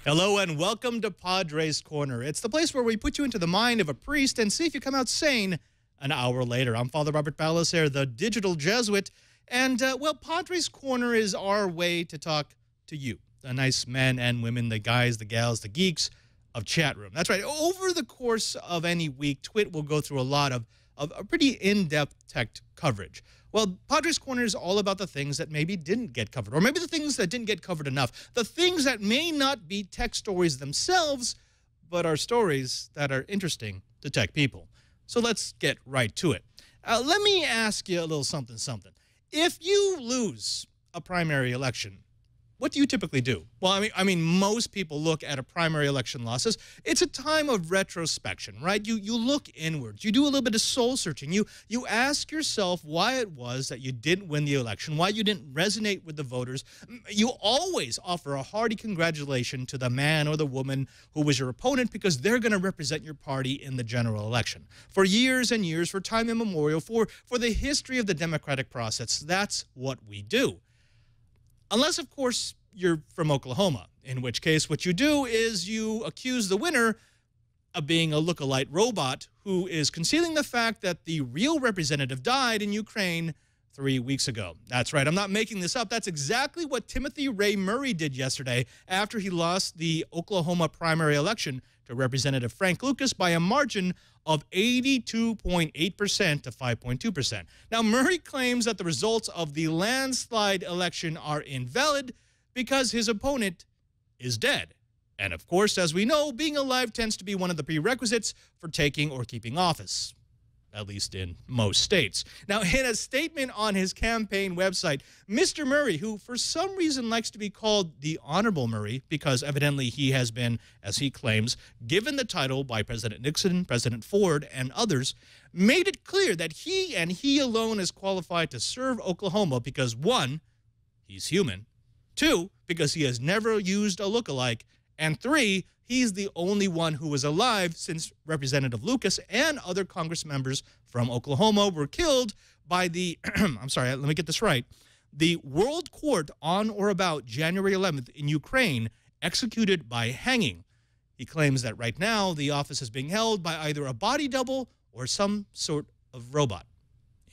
Hello and welcome to Padre's Corner. It's the place where we put you into the mind of a priest and see if you come out sane an hour later. I'm Father Robert Ballas, the digital Jesuit, and, well, Padre's Corner is our way to talk to you, the nice men and women, the guys, the gals, the geeks of chat room. That's right. Over the course of any week, Twit will go through a lot of a pretty in-depth tech coverage. Well, Padre's Corner is all about the things that maybe didn't get covered, or maybe the things that didn't get covered enough, the things that may not be tech stories themselves, but are stories that are interesting to tech people. So let's get right to it. Let me ask you a little something. If you lose a primary election, what do you typically do? Well, I mean, most people look at a primary election loss as it's a time of retrospection, right? You look inwards. You do a little bit of soul searching. You ask yourself why it was that you didn't win the election, why you didn't resonate with the voters. You always offer a hearty congratulation to the man or the woman who was your opponent because they're going to represent your party in the general election. For years and years, for time immemorial, for the history of the democratic process, that's what we do. Unless, of course, you're from Oklahoma, in which case what you do is you accuse the winner of being a look-alike robot who is concealing the fact that the real representative died in Ukraine 3 weeks ago. That's right. I'm not making this up. That's exactly what Timothy Ray Murray did yesterday after he lost the Oklahoma primary election to Representative Frank Lucas by a margin of 82.8% to 5.2%. Now, Murray claims that the results of the landslide election are invalid because his opponent is dead. And of course, as we know, being alive tends to be one of the prerequisites for taking or keeping office, at least in most states. Now, in a statement on his campaign website, Mr. Murray, who for some reason likes to be called the Honorable Murray, because evidently he has been, as he claims, given the title by President Nixon, President Ford, and others, made it clear that he and he alone is qualified to serve Oklahoma because, one, he's human, two, because he has never used a lookalike, and three, he's the only one who was alive since Representative Lucas and other Congress members from Oklahoma were killed by the, I'm sorry, let me get this right, the World Court on or about January 11th in Ukraine, executed by hanging. He claims that right now the office is being held by either a body double or some sort of robot.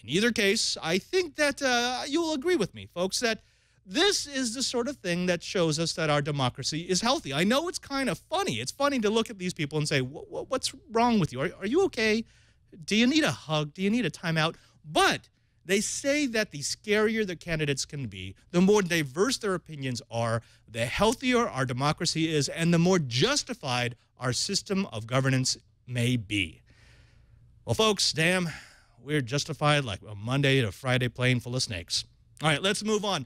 In either case, I think that you'll agree with me, folks, that this is the sort of thing that shows us that our democracy is healthy. I know it's kind of funny. It's funny to look at these people and say, what's wrong with you? Are you okay? Do you need a hug? Do you need a timeout? But they say that the scarier the candidates can be, the more diverse their opinions are, the healthier our democracy is, and the more justified our system of governance may be. Well, folks, damn, we're justified like a Monday to Friday plane full of snakes. All right, let's move on.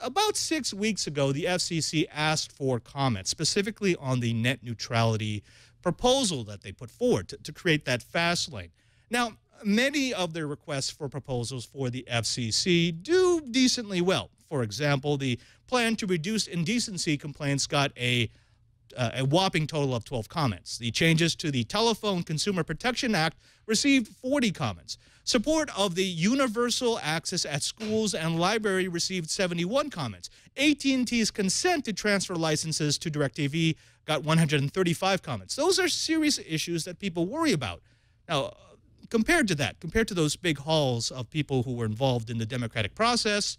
About 6 weeks ago, the FCC asked for comments, specifically on the net neutrality proposal that they put forward to create that fast lane. Now, many of their requests for proposals for the FCC do decently well. For example, the plan to reduce indecency complaints got a whopping total of 12 comments. The changes to the Telephone Consumer Protection Act received 40 comments. Support of the universal access at schools and library received 71 comments. AT&T's consent to transfer licenses to DirecTV got 135 comments. Those are serious issues that people worry about. Now, compared to those big hauls of people who were involved in the democratic process,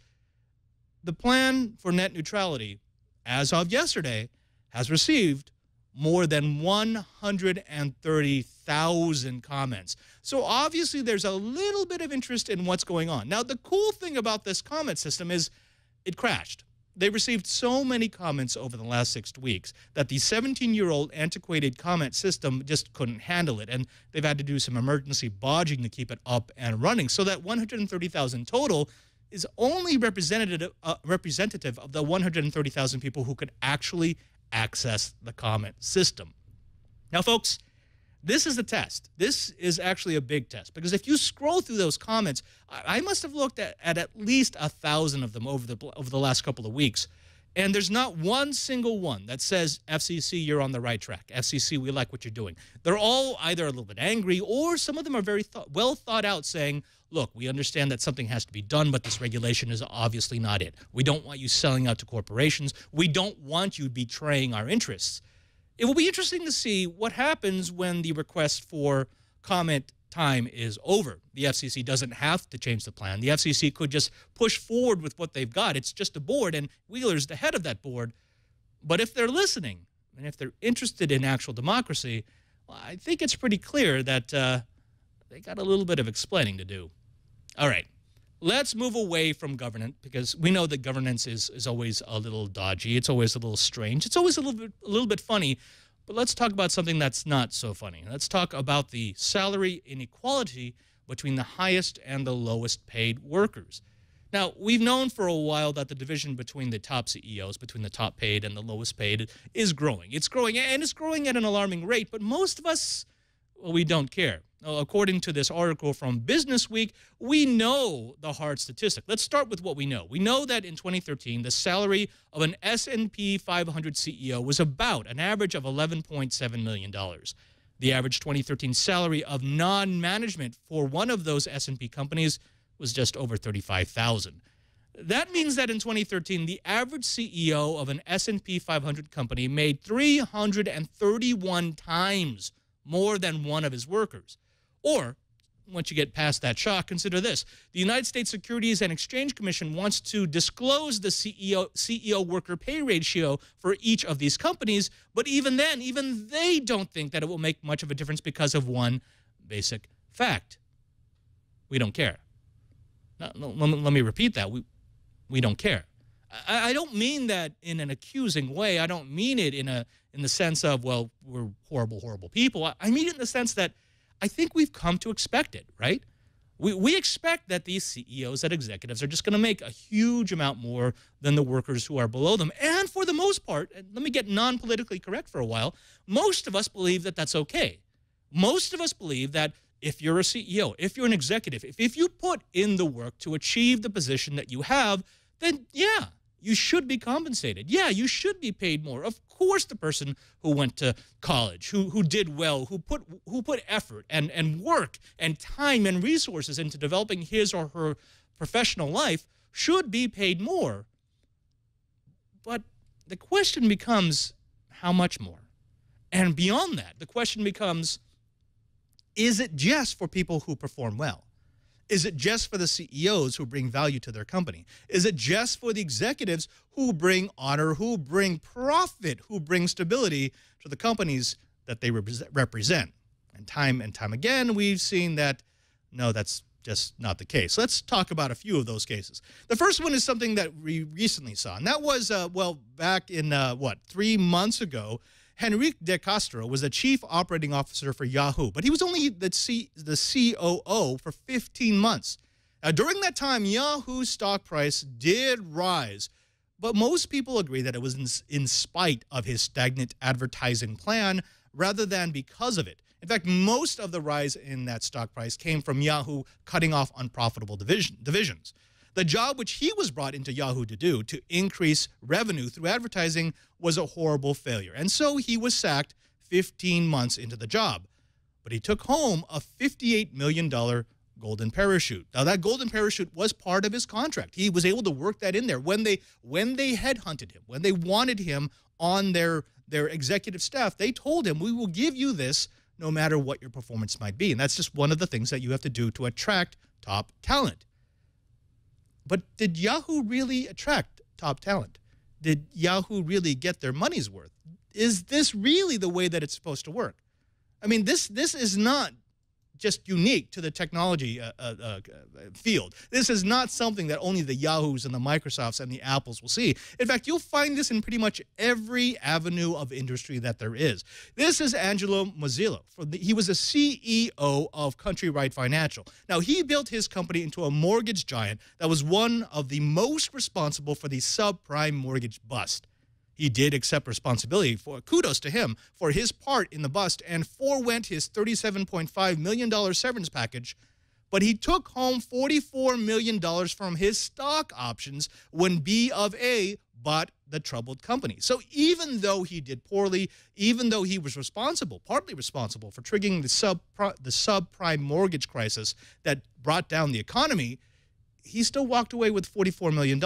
the plan for net neutrality, as of yesterday, has received more than 130,000 comments. So obviously there's a little bit of interest in what's going on. Now, the cool thing about this comment system is it crashed. They received so many comments over the last 6 weeks that the 17-year-old antiquated comment system just couldn't handle it, and they've had to do some emergency bodging to keep it up and running. So that 130,000 total is only representative of the 130,000 people who could actually access the comment system. Now, folks, this is a test. This is actually a big test, because if you scroll through those comments, I must have looked at least 1,000 of them over the last couple of weeks. And there's not one single one that says, FCC, you're on the right track. FCC, we like what you're doing. They're all either a little bit angry, or some of them are very well thought out, saying, look, we understand that something has to be done, but this regulation is obviously not it. We don't want you selling out to corporations. We don't want you betraying our interests. It will be interesting to see what happens when the request for comment time is over. The FCC doesn't have to change the plan. The FCC could just push forward with what they've got. It's just a board, and Wheeler's the head of that board. But if they're listening, and if they're interested in actual democracy, well, I think it's pretty clear that they got a little bit of explaining to do. All right, let's move away from governance, because we know that governance is always a little dodgy. It's always a little strange. It's always a little bit funny. But let's talk about something that's not so funny. Let's talk about the salary inequality between the highest and the lowest paid workers. Now, we've known for a while that the division between the top CEOs, between the top paid and the lowest paid, is growing. It's growing, and it's growing at an alarming rate, but most of us, well, we don't care. According to this article from Business Week, we know the hard statistic. Let's start with what we know. We know that in 2013, the salary of an S&P 500 CEO was about an average of $11.7 million. The average 2013 salary of non-management for one of those S&P companies was just over $35,000. That means that in 2013, the average CEO of an S&P 500 company made 331 times more than one of his workers. Or, once you get past that shock, consider this. The United States Securities and Exchange Commission wants to disclose the CEO-worker pay ratio for each of these companies, but even then, even they don't think that it will make much of a difference because of one basic fact. We don't care. Now, let me repeat that. We don't care. I don't mean that in an accusing way. I don't mean it in the sense of, well, we're horrible, horrible people. I mean it in the sense that I think we've come to expect it, right? We expect that these CEOs and executives are just going to make a huge amount more than the workers who are below them. And for the most part, and let me get non-politically correct for a while, most of us believe that that's okay. Most of us believe that if you're a CEO, if you're an executive, if you put in the work to achieve the position that you have, then yeah, you should be compensated. Yeah, you should be paid more. Of course, the person who went to college, who did well, who put effort and work and time and resources into developing his or her professional life should be paid more. But the question becomes, how much more? And beyond that, the question becomes, is it just for people who perform well? Is it just for the CEOs who bring value to their company? Is it just for the executives who bring honor, who bring profit, who bring stability to the companies that they represent? And time again, we've seen that, no, that's just not the case. Let's talk about a few of those cases. The first one is something that we recently saw, and that was, well, back in, 3 months ago, Henrique De Castro was the chief operating officer for Yahoo, but he was only the COO for 15 months. Now, during that time, Yahoo's stock price did rise, but most people agree that it was in spite of his stagnant advertising plan rather than because of it. In fact, most of the rise in that stock price came from Yahoo cutting off unprofitable divisions. The job which he was brought into Yahoo to do, to increase revenue through advertising, was a horrible failure. And so he was sacked 15 months into the job. But he took home a $58 million golden parachute. Now, that golden parachute was part of his contract. He was able to work that in there. When they headhunted him, when they wanted him on their executive staff, they told him, we will give you this no matter what your performance might be. And that's just one of the things that you have to do to attract top talent. But did Yahoo really attract top talent? Did Yahoo really get their money's worth? Is this really the way that it's supposed to work? I mean, this is not just unique to the technology field. This is not something that only the Yahoos and the Microsofts and the Apples will see. In fact, you'll find this in pretty much every avenue of industry that there is. This is Angelo Mozillo. He was a CEO of Countrywide Financial. Now, he built his company into a mortgage giant that was one of the most responsible for the subprime mortgage bust. He did accept responsibility for, kudos to him, for his part in the bust and forewent his $37.5 million severance package, but he took home $44 million from his stock options when B of A bought the troubled company. So even though he did poorly, even though he was responsible, partly responsible for triggering the subprime mortgage crisis that brought down the economy, he still walked away with $44 million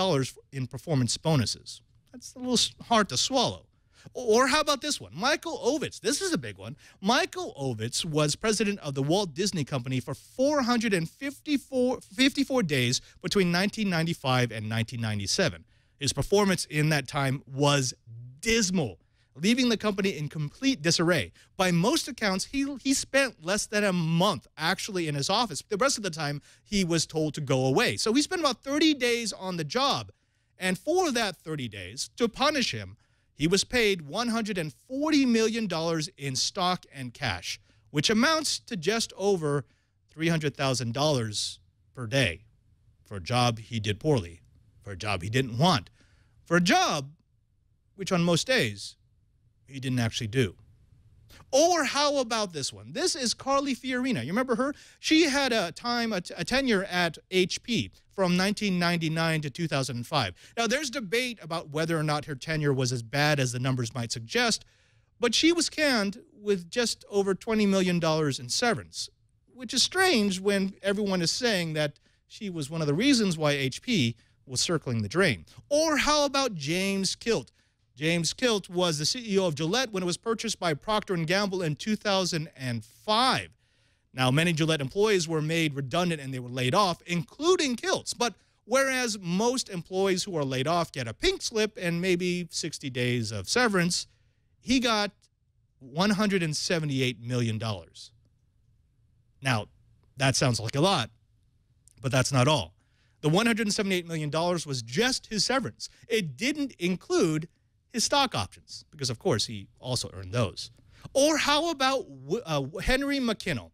in performance bonuses. That's a little hard to swallow. Or how about this one? Michael Ovitz. This is a big one. Michael Ovitz was president of the Walt Disney Company for 454 days between 1995 and 1997. His performance in that time was dismal, leaving the company in complete disarray. By most accounts, he spent less than a month actually in his office. The rest of the time, he was told to go away. So he spent about 30 days on the job. And for that 30 days, to punish him, he was paid $140 million in stock and cash, which amounts to just over $300,000 per day for a job he did poorly, for a job he didn't want, for a job which on most days he didn't actually do. Or how about this one? This is Carly Fiorina. You remember her? She had a tenure at HP from 1999 to 2005. Now, there's debate about whether or not her tenure was as bad as the numbers might suggest, but she was canned with just over $20 million in severance, which is strange when everyone is saying that she was one of the reasons why HP was circling the drain. Or how about James Kilt? James Kilt was the CEO of Gillette when it was purchased by Procter & Gamble in 2005. Now, many Gillette employees were made redundant and they were laid off, including Kilt's. But whereas most employees who are laid off get a pink slip and maybe 60 days of severance, he got $178 million. Now, that sounds like a lot, but that's not all. The $178 million was just his severance. It didn't include his stock options, because, of course, he also earned those. Or how about Henry McKinnell?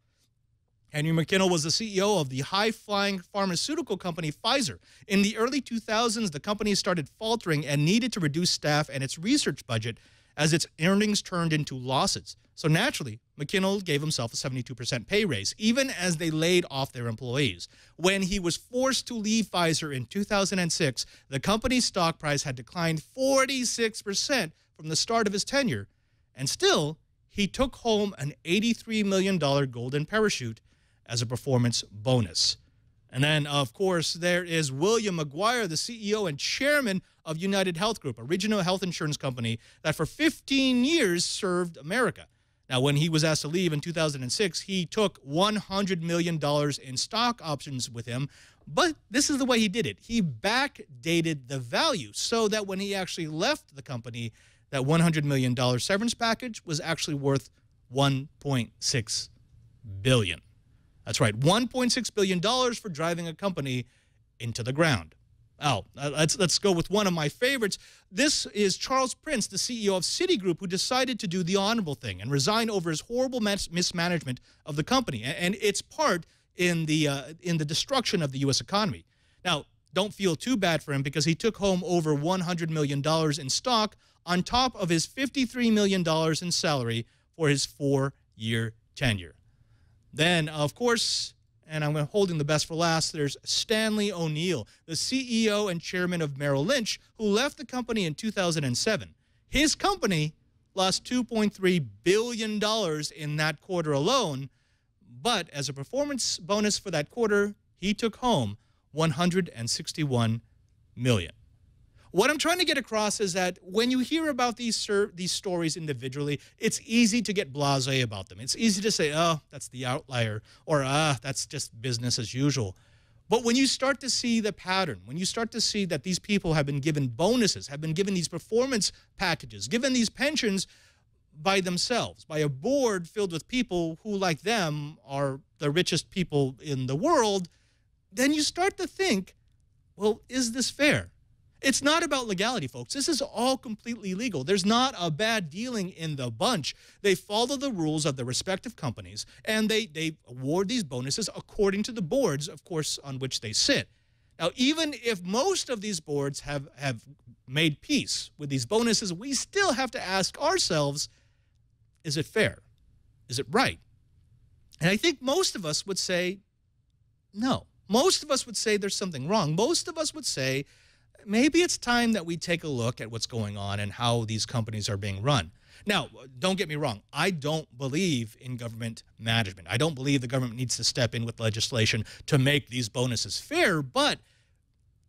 Henry McKinnell was the CEO of the high-flying pharmaceutical company Pfizer. In the early 2000s, the company started faltering and needed to reduce staff and its research budget as its earnings turned into losses. So naturally, McKinnell gave himself a 72% pay raise, even as they laid off their employees. When he was forced to leave Pfizer in 2006, the company's stock price had declined 46% from the start of his tenure. And still, he took home an $83 million golden parachute as a performance bonus. And then, of course, there is William McGuire, the CEO and chairman of United Health Group, a regional health insurance company that for 15 years served America. Now, when he was asked to leave in 2006, he took $100 million in stock options with him. But this is the way he did it. He backdated the value so that when he actually left the company, that $100 million severance package was actually worth $1.6 billion. That's right, $1.6 billion for driving a company into the ground. Oh, let's go with one of my favorites. This is Charles Prince, the CEO of Citigroup, who decided to do the honorable thing and resign over his horrible mismanagement of the company and its part in the destruction of the U.S. economy. Now, don't feel too bad for him because he took home over $100 million in stock on top of his $53 million in salary for his 4-year tenure. Then, of course, and I'm holding the best for last, there's Stanley O'Neill, the CEO and chairman of Merrill Lynch, who left the company in 2007. His company lost $2.3 billion in that quarter alone, but as a performance bonus for that quarter, he took home $161 million. What I'm trying to get across is that when you hear about these stories individually, it's easy to get blasé about them. It's easy to say, oh, that's the outlier, or that's just business as usual. But when you start to see the pattern, when you start to see that these people have been given bonuses, have been given these performance packages, given these pensions by themselves, by a board filled with people who, like them, are the richest people in the world, then you start to think, well, is this fair? It's not about legality, folks. This is all completely legal. There's not a bad dealing in the bunch. They follow the rules of the respective companies, and they award these bonuses according to the boards, of course, on which they sit. Now, even if most of these boards have made peace with these bonuses, we still have to ask ourselves, is it fair? Is it right? And I think most of us would say no. Most of us would say there's something wrong. Most of us would say maybe it's time that we take a look at what's going on and how these companies are being run. Now, don't get me wrong. I don't believe in government management. I don't believe the government needs to step in with legislation to make these bonuses fair, but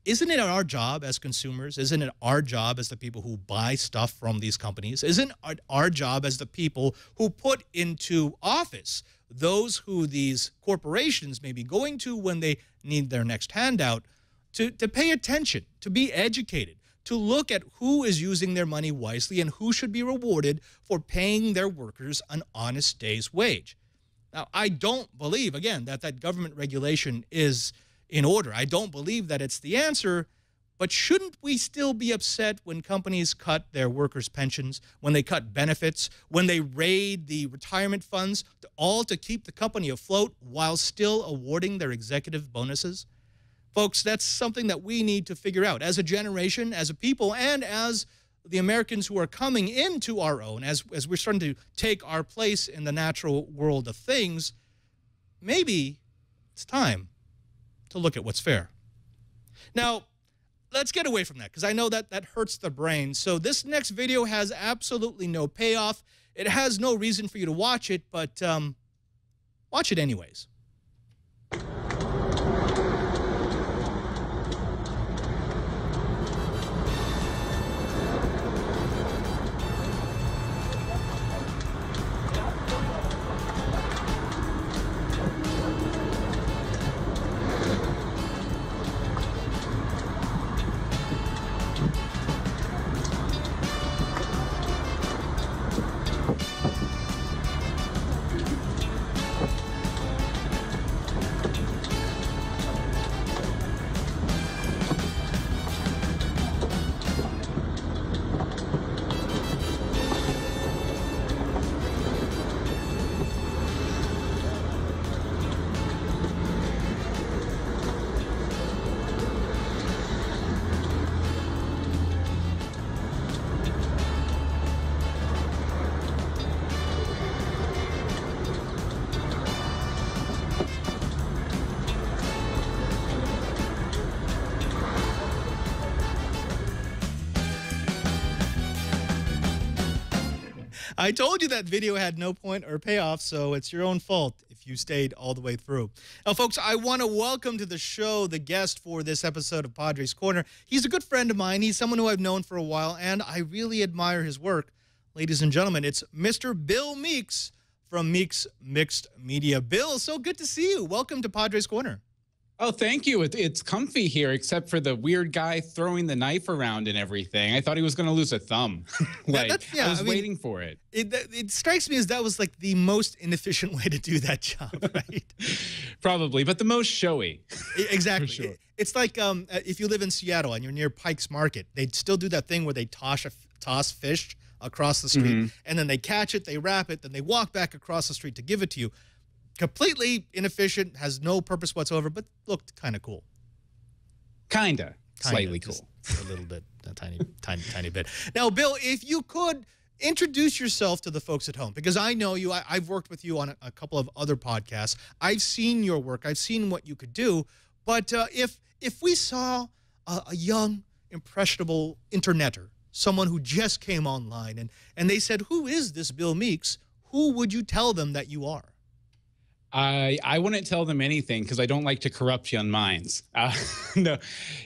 isn't it our job as consumers? Isn't it our job as the people who buy stuff from these companies? Isn't it our job as the people who put into office those who these corporations may be going to when they need their next handout to pay attention, to be educated, to look at who is using their money wisely and who should be rewarded for paying their workers an honest day's wage? Now, I don't believe, again, that government regulation is in order. I don't believe that it's the answer, but shouldn't we still be upset when companies cut their workers' pensions, when they cut benefits, when they raid the retirement funds, all to keep the company afloat while still awarding their executive bonuses? Folks, that's something that we need to figure out as a generation, as a people, and as the Americans who are coming into our own, as we're starting to take our place in the natural world of things. Maybe it's time to look at what's fair. Now, let's get away from that, because I know that hurts the brain. So this next video has absolutely no payoff. It has no reason for you to watch it, but watch it anyways. I told you that video had no point or payoff, so it's your own fault if you stayed all the way through. Now, folks, I want to welcome to the show the guest for this episode of Padre's Corner. He's a good friend of mine. He's someone who I've known for a while, and I really admire his work. Ladies and gentlemen, it's Mr. Bill Meeks from Meeks Mixed Media. Bill, so good to see you. Welcome to Padre's Corner. Oh, thank you. It's comfy here, except for the weird guy throwing the knife around and everything. I thought he was going to lose a thumb. I was waiting for it. It strikes me as that was like the most inefficient way to do that job, right? Probably, but the most showy. Exactly. For sure. It's like if you live in Seattle and you're near Pike's Market, they'd still do that thing where they toss fish across the street, and then they catch it, they wrap it, then they walk back across the street to give it to you. Completely inefficient, has no purpose whatsoever, but looked kind of cool. Kinda. Slightly cool. A little bit, a tiny bit. Now, Bill, if you could introduce yourself to the folks at home, because I know you, I've worked with you on a couple of other podcasts. I've seen your work. I've seen what you could do. But if we saw a young, impressionable interneter, someone who just came online, and they said, who is this Bill Meeks? Who would you tell them that you are? I wouldn't tell them anything because I don't like to corrupt young minds. No,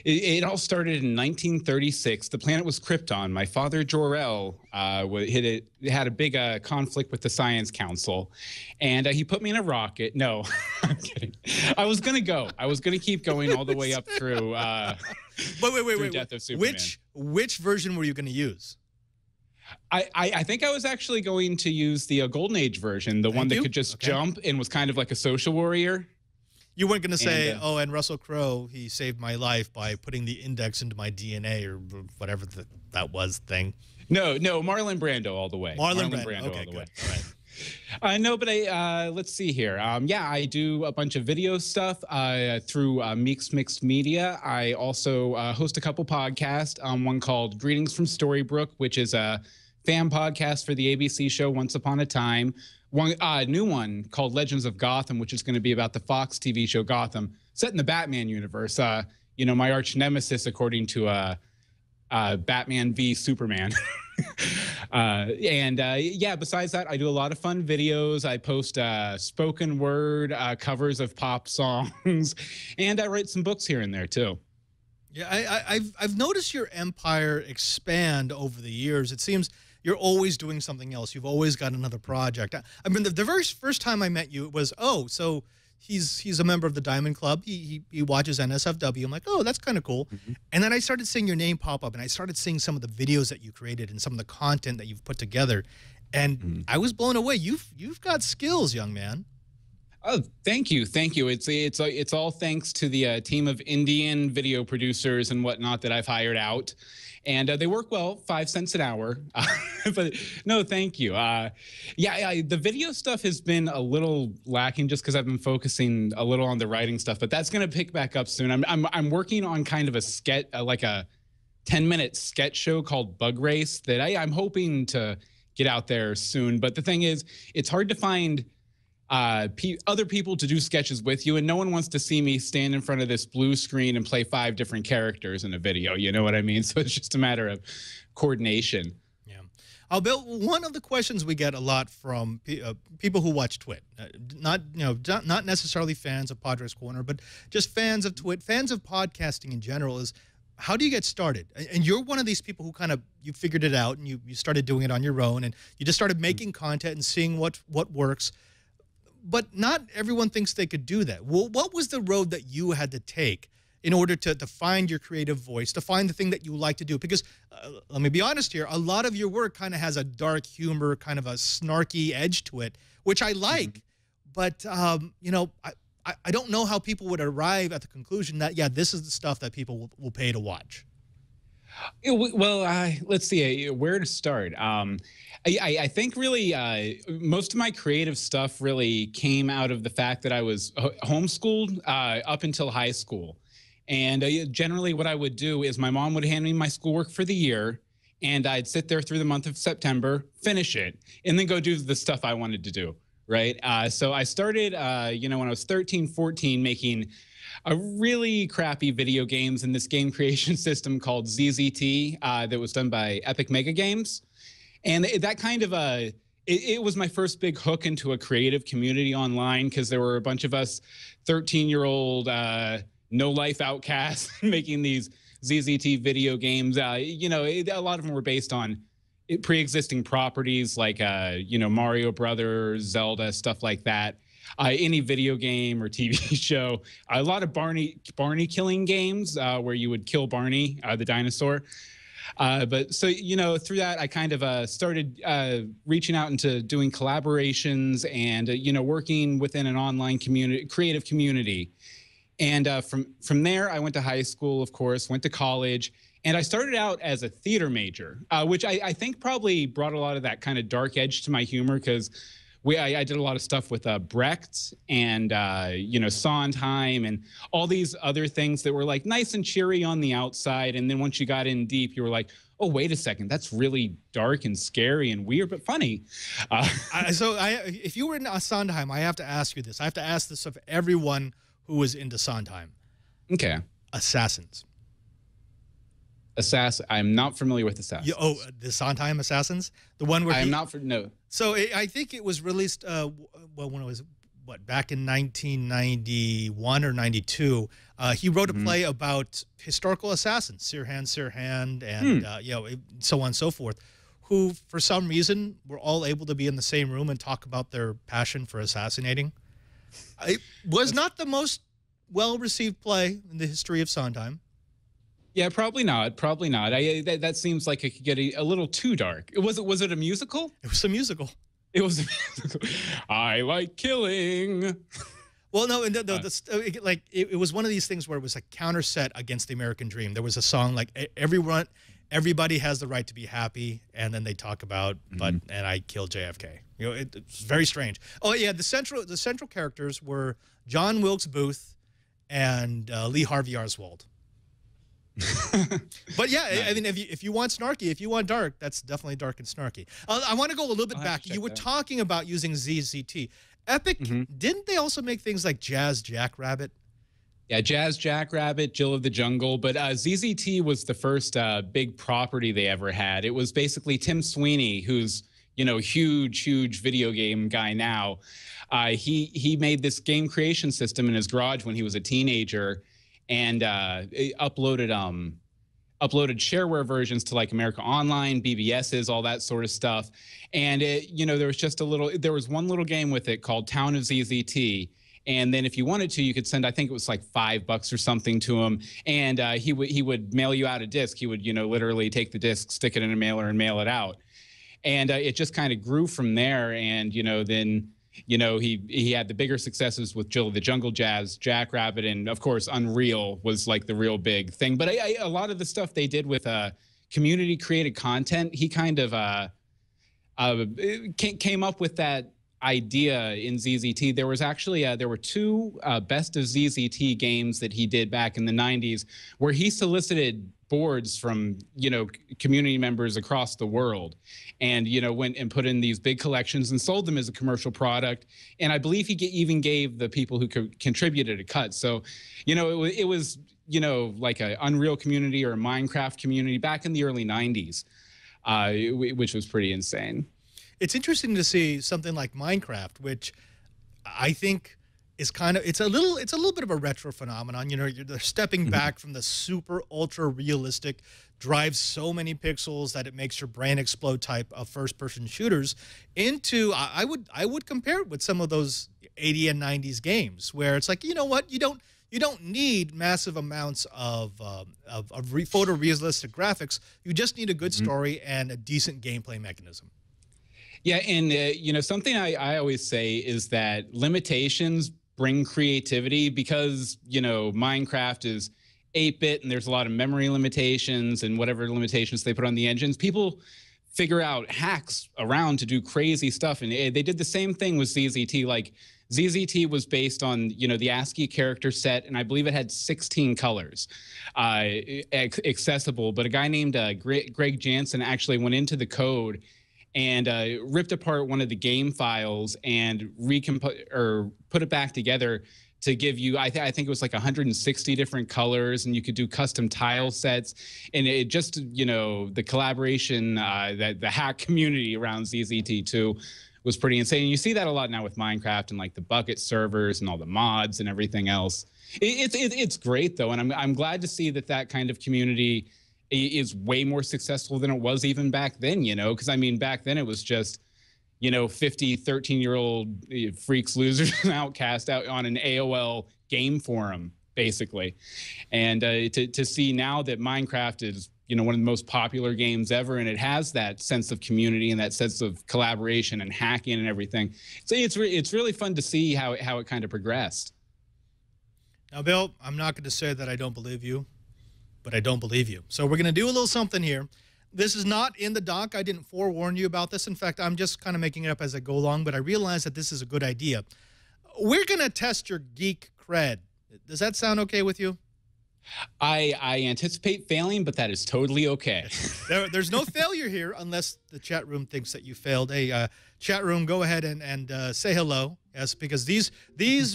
it all started in 1936. The planet was Krypton. My father, Jor-El, had a big conflict with the Science Council, and he put me in a rocket. No, I'm kidding. I was going to go. I was going to keep going all the way up through, wait. Death of Superman. Which version were you going to use? I think I was actually going to use the Golden Age version, the one that could just jump and was kind of like a social warrior. You weren't going to say, oh, and Russell Crowe, he saved my life by putting the index into my DNA or whatever that was thing. No, Marlon Brando all the way. Marlon Brando all the way. All right. No, but let's see here. Yeah, I do a bunch of video stuff through Meeks Mixed Media. I also host a couple podcasts, one called Greetings from Storybrooke, which is a fan podcast for the ABC show Once Upon a Time. One new one called Legends of Gotham, which is going to be about the Fox TV show Gotham, set in the Batman universe. You know, my arch nemesis, according to Batman v Superman. Yeah, besides that, I do a lot of fun videos. I post spoken word covers of pop songs, and I write some books here and there too. Yeah, I've noticed your empire expand over the years. It seems you're always doing something else. You've always got another project. I mean, the very first time I met you, it was, oh, so he's a member of the Diamond Club. He watches NSFW. I'm like, oh, that's kind of cool. And then I started seeing your name pop up, and I started seeing some of the videos that you created and some of the content that you've put together, and I was blown away. You've got skills, young man. Oh, thank you, thank you. It's all thanks to the team of Indian video producers and whatnot that I've hired out, and they work well, 5 cents an hour. But no, thank you. Yeah, the video stuff has been a little lacking just because I've been focusing a little on the writing stuff, but that's going to pick back up soon. I'm working on kind of a sketch, like a 10-minute sketch show called Bug Race that I'm hoping to get out there soon. But the thing is, it's hard to find other people to do sketches with you, and no one wants to see me stand in front of this blue screen and play 5 different characters in a video. You know what I mean? So it's just a matter of coordination. Yeah. Bill, one of the questions we get a lot from people who watch Twit, not necessarily fans of Padre's Corner, but just fans of Twit, fans of podcasting in general, is how do you get started? And you're one of these people who kind of, you figured it out and you started doing it on your own, and you just started making content and seeing what works. But not everyone thinks they could do that. Well, what was the road that you had to take in order to find your creative voice, to find the thing that you like to do? Because let me be honest here, a lot of your work kind of has a dark humor, kind of a snarky edge to it, which I like. But, you know, I don't know how people would arrive at the conclusion that, yeah, this is the stuff that people will pay to watch. Well, let's see where to start. I think really most of my creative stuff really came out of the fact that I was homeschooled up until high school. And generally what I would do is my mom would hand me my schoolwork for the year, and I'd sit there through the month of September, finish it, and then go do the stuff I wanted to do, right? So I started, you know, when I was 13, 14, making a really crappy video games in this game creation system called ZZT that was done by Epic Mega Games. And that kind of it was my first big hook into a creative community online, because there were a bunch of us 13-year-old no-life outcasts making these ZZT video games. You know, a lot of them were based on pre-existing properties like, you know, Mario Brothers, Zelda, stuff like that. Any video game or TV show. A lot of Barney killing games where you would kill Barney, the dinosaur. But so, you know, through that, I kind of started reaching out into doing collaborations and, you know, working within an online community, creative community. And from there, I went to high school, of course, went to college, and I started out as a theater major, which I think probably brought a lot of that kind of dark edge to my humor, because I did a lot of stuff with Brecht and, you know, Sondheim and all these other things that were like nice and cheery on the outside. And then once you got in deep, you were like, oh, wait a second, that's really dark and scary and weird, but funny. If you were in Sondheim, I have to ask you this. I have to ask this of everyone who was into Sondheim. Okay. Assassins. I'm not familiar with Assassins. The Sondheim Assassins? The one where I'm not, no. So I think it was released, well, when it was, back in 1991 or 92. He wrote a play about historical assassins, Sirhan, and, you know, so on and so forth, who, for some reason, were all able to be in the same room and talk about their passion for assassinating. It was not the most well-received play in the history of Sondheim. Yeah, probably not. Probably not. That seems like it could get a little too dark. Was it a musical? It was a musical. It was a musical. I like killing. Well, no, it was one of these things where it was a counter set against the American dream. There was a song like everybody has the right to be happy, and then they talk about and I killed JFK. You know, it's very strange. Oh yeah, the central characters were John Wilkes Booth and Lee Harvey Oswald. But yeah, nice. I mean, if you want snarky, if you want dark, that's definitely dark and snarky. I want to go a little bit back. You were talking about using ZZT. Epic, didn't they also make things like Jazz Jackrabbit? Yeah, Jazz Jackrabbit, Jill of the Jungle, but ZZT was the first big property they ever had. It was basically Tim Sweeney, who's, you know, huge video game guy now. He made this game creation system in his garage when he was a teenager, and uploaded shareware versions to like America Online, BBSs, all that sort of stuff. And it, you know, there was one little game with it called Town of ZZT. And then if you wanted to, you could send, I think it was like $5 or something to him. And he would mail you out a disc. He would, you know, literally take the disc, stick it in a mailer and mail it out. And it just kind of grew from there. And, you know, then, you know, he had the bigger successes with Jill of the Jungle, Jazz Jackrabbit, and of course Unreal was like the real big thing. But a lot of the stuff they did with community created content, he kind of came up with that idea in ZZT. There was actually there were two best of ZZT games that he did back in the 90s where he solicited boards from, you know, community members across the world, and, you know, went and put in these big collections and sold them as a commercial product. And I believe he even gave the people who contributed a cut. So, you know, it was, you know, like an Unreal community or a Minecraft community back in the early 90s, which was pretty insane. It's interesting to see something like Minecraft, which I think is kind of, it's a little bit of a retro phenomenon. You know, they're stepping back from the super ultra realistic, drives so many pixels that it makes your brain explode type of first-person shooters into, I would compare it with some of those 80s and 90s games where it's like, you know what, you don't need massive amounts of photorealistic graphics. You just need a good story and a decent gameplay mechanism. Yeah, and you know, something I always say is that limitations bring creativity, because, you know, Minecraft is 8-bit and there's a lot of memory limitations and whatever limitations they put on the engines. People figure out hacks around to do crazy stuff, and they did the same thing with ZZT. Like, ZZT was based on, you know, the ASCII character set, and I believe it had 16 colors accessible. But a guy named Greg Jansen actually went into the code and ripped apart one of the game files and put it back together to give you, I think it was like 160 different colors, and you could do custom tile sets. And it just, you know, the collaboration, that the hack community around ZZT2 was pretty insane. And you see that a lot now with Minecraft and like the bucket servers and all the mods and everything else. It's great though, and I'm glad to see that kind of community is way more successful than it was even back then, you know, because I mean, back then it was just, you know, 50, 13-year-old freaks, losers, and outcasts out on an AOL game forum, basically. And to see now that Minecraft is, you know, one of the most popular games ever, and it has that sense of community and that sense of collaboration and hacking and everything. So it's really fun to see how it kind of progressed. Now, Bill, I'm not going to say that I don't believe you, but I don't believe you. So we're going to do a little something here. This is not in the doc. I didn't forewarn you about this. In fact, I'm just kind of making it up as I go along, but I realize that this is a good idea. We're going to test your geek cred. Does that sound okay with you? I anticipate failing, but that is totally okay. There's no failure here unless the chat room thinks that you failed. Hey, chat room, go ahead and say hello. Yes, because these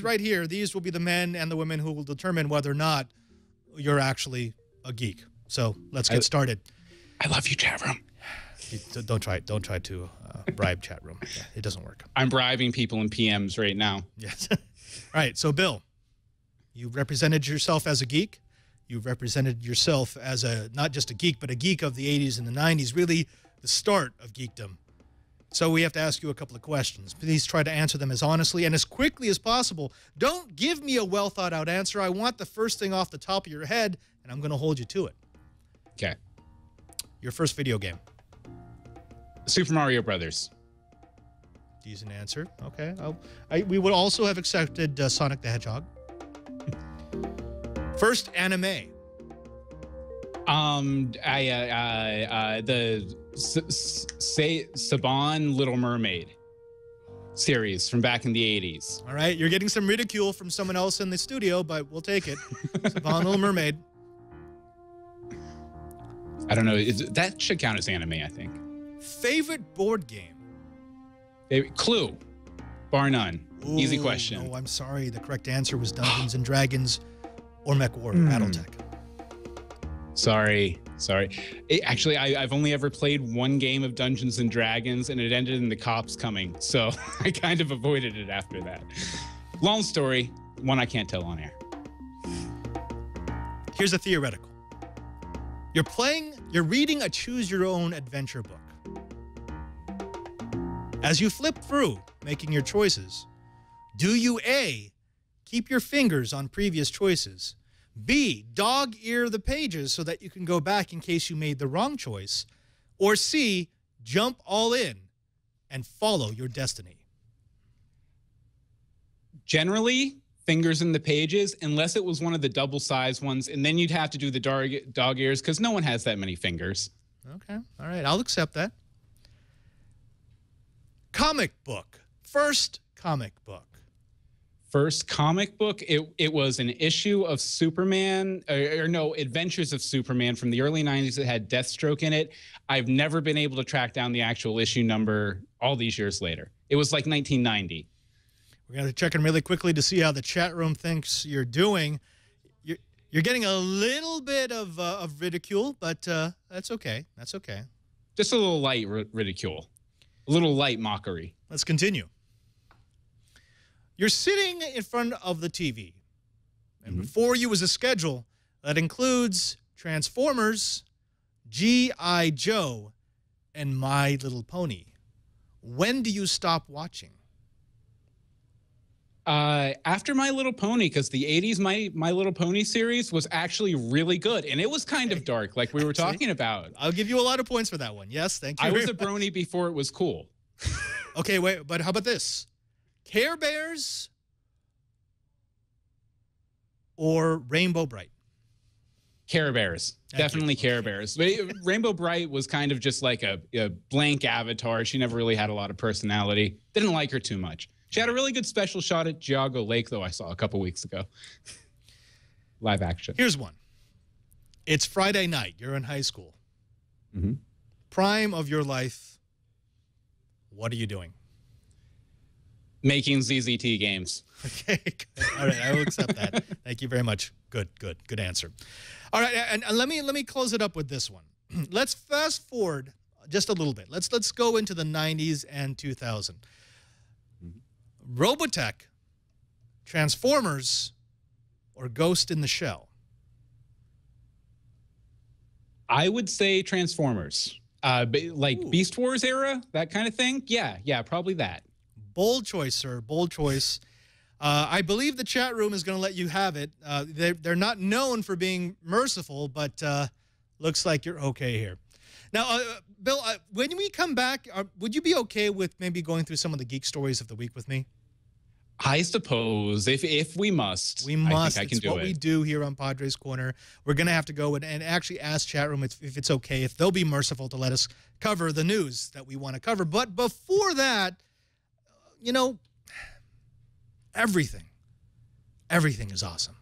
right here, these will be the men and the women who will determine whether or not you're actually a geek. So let's get started. I love you, chat room. Don't try to bribe chat room. Yeah, it doesn't work. I'm bribing people in PMs right now. Yes. All right. So, Bill, you represented yourself as a geek. You represented yourself as not just a geek, but a geek of the 80s and the 90s, really the start of geekdom. So we have to ask you a couple of questions. Please try to answer them as honestly and as quickly as possible. Don't give me a well-thought-out answer. I want the first thing off the top of your head, and I'm going to hold you to it. Okay. Your first video game. Super Mario Brothers. Decent answer. Okay. We would also have accepted Sonic the Hedgehog. First anime. The Saban Little Mermaid series from back in the 80s. All right. You're getting some ridicule from someone else in the studio, but we'll take it. Saban Little Mermaid. I don't know. That should count as anime, I think. Favorite board game? Clue. Bar none. Ooh, easy question. Oh, I'm sorry. The correct answer was Dungeons and Dragons or MechWarrior Battletech? Sorry. Actually, I've only ever played one game of Dungeons and Dragons, and it ended in the cops coming. So I kind of avoided it after that. Long story, one I can't tell on air. Here's a theoretical. You're reading a choose-your-own adventure book. As you flip through, making your choices, do you A, keep your fingers on previous choices, B, dog-ear the pages so that you can go back in case you made the wrong choice, or C, jump all in and follow your destiny? Generally, fingers in the pages, unless it was one of the double-sized ones, and then you'd have to do the dog ears because no one has that many fingers. Okay, all right, I'll accept that. Comic book. First comic book. First comic book, it was an issue of Superman, or no, Adventures of Superman from the early 90s that had Deathstroke in it. I've never been able to track down the actual issue number all these years later. It was like 1990. We're going to check in really quickly to see how the chat room thinks you're doing. You're getting a little bit of ridicule, but that's okay. That's okay. Just a little light ridicule. A little light mockery. Let's continue. You're sitting in front of the TV, and before you is a schedule that includes Transformers, G.I. Joe, and My Little Pony. When do you stop watching? After My Little Pony, because the 80s My Little Pony series was actually really good, and it was kind of dark, like we were talking about. I'll give you a lot of points for that one. Yes, thank you. I was a brony before it was cool. Okay, wait, but how about this? Care Bears or Rainbow Bright? Care Bears. Definitely Care Bears. Rainbow Bright was kind of just like a blank avatar. She never really had a lot of personality. Didn't like her too much. She had a really good special shot at Geauga Lake, though, I saw a couple weeks ago. Live action. Here's one. It's Friday night. You're in high school. Mm-hmm. Prime of your life. What are you doing? Making ZZT games. Okay, good. All right, I will accept that. Thank you very much. Good answer. All right, and let me close it up with this one. Let's fast forward just a little bit. Let's go into the 90s and 2000. Robotech, Transformers, or Ghost in the Shell? I would say Transformers. Like Ooh. Beast Wars era, that kind of thing. Yeah, probably that. Bold choice, sir. Bold choice. I believe the chat room is going to let you have it. They're not known for being merciful, but looks like you're okay here. Now, Bill, when we come back, would you be okay with maybe going through some of the geek stories of the week with me? I suppose, if we must. We must. I think I can do it. It's what we do here on Padre's Corner. We're going to have to go and actually ask chat room if it's okay, if they'll be merciful to let us cover the news that we want to cover. But before that, you know, everything is awesome.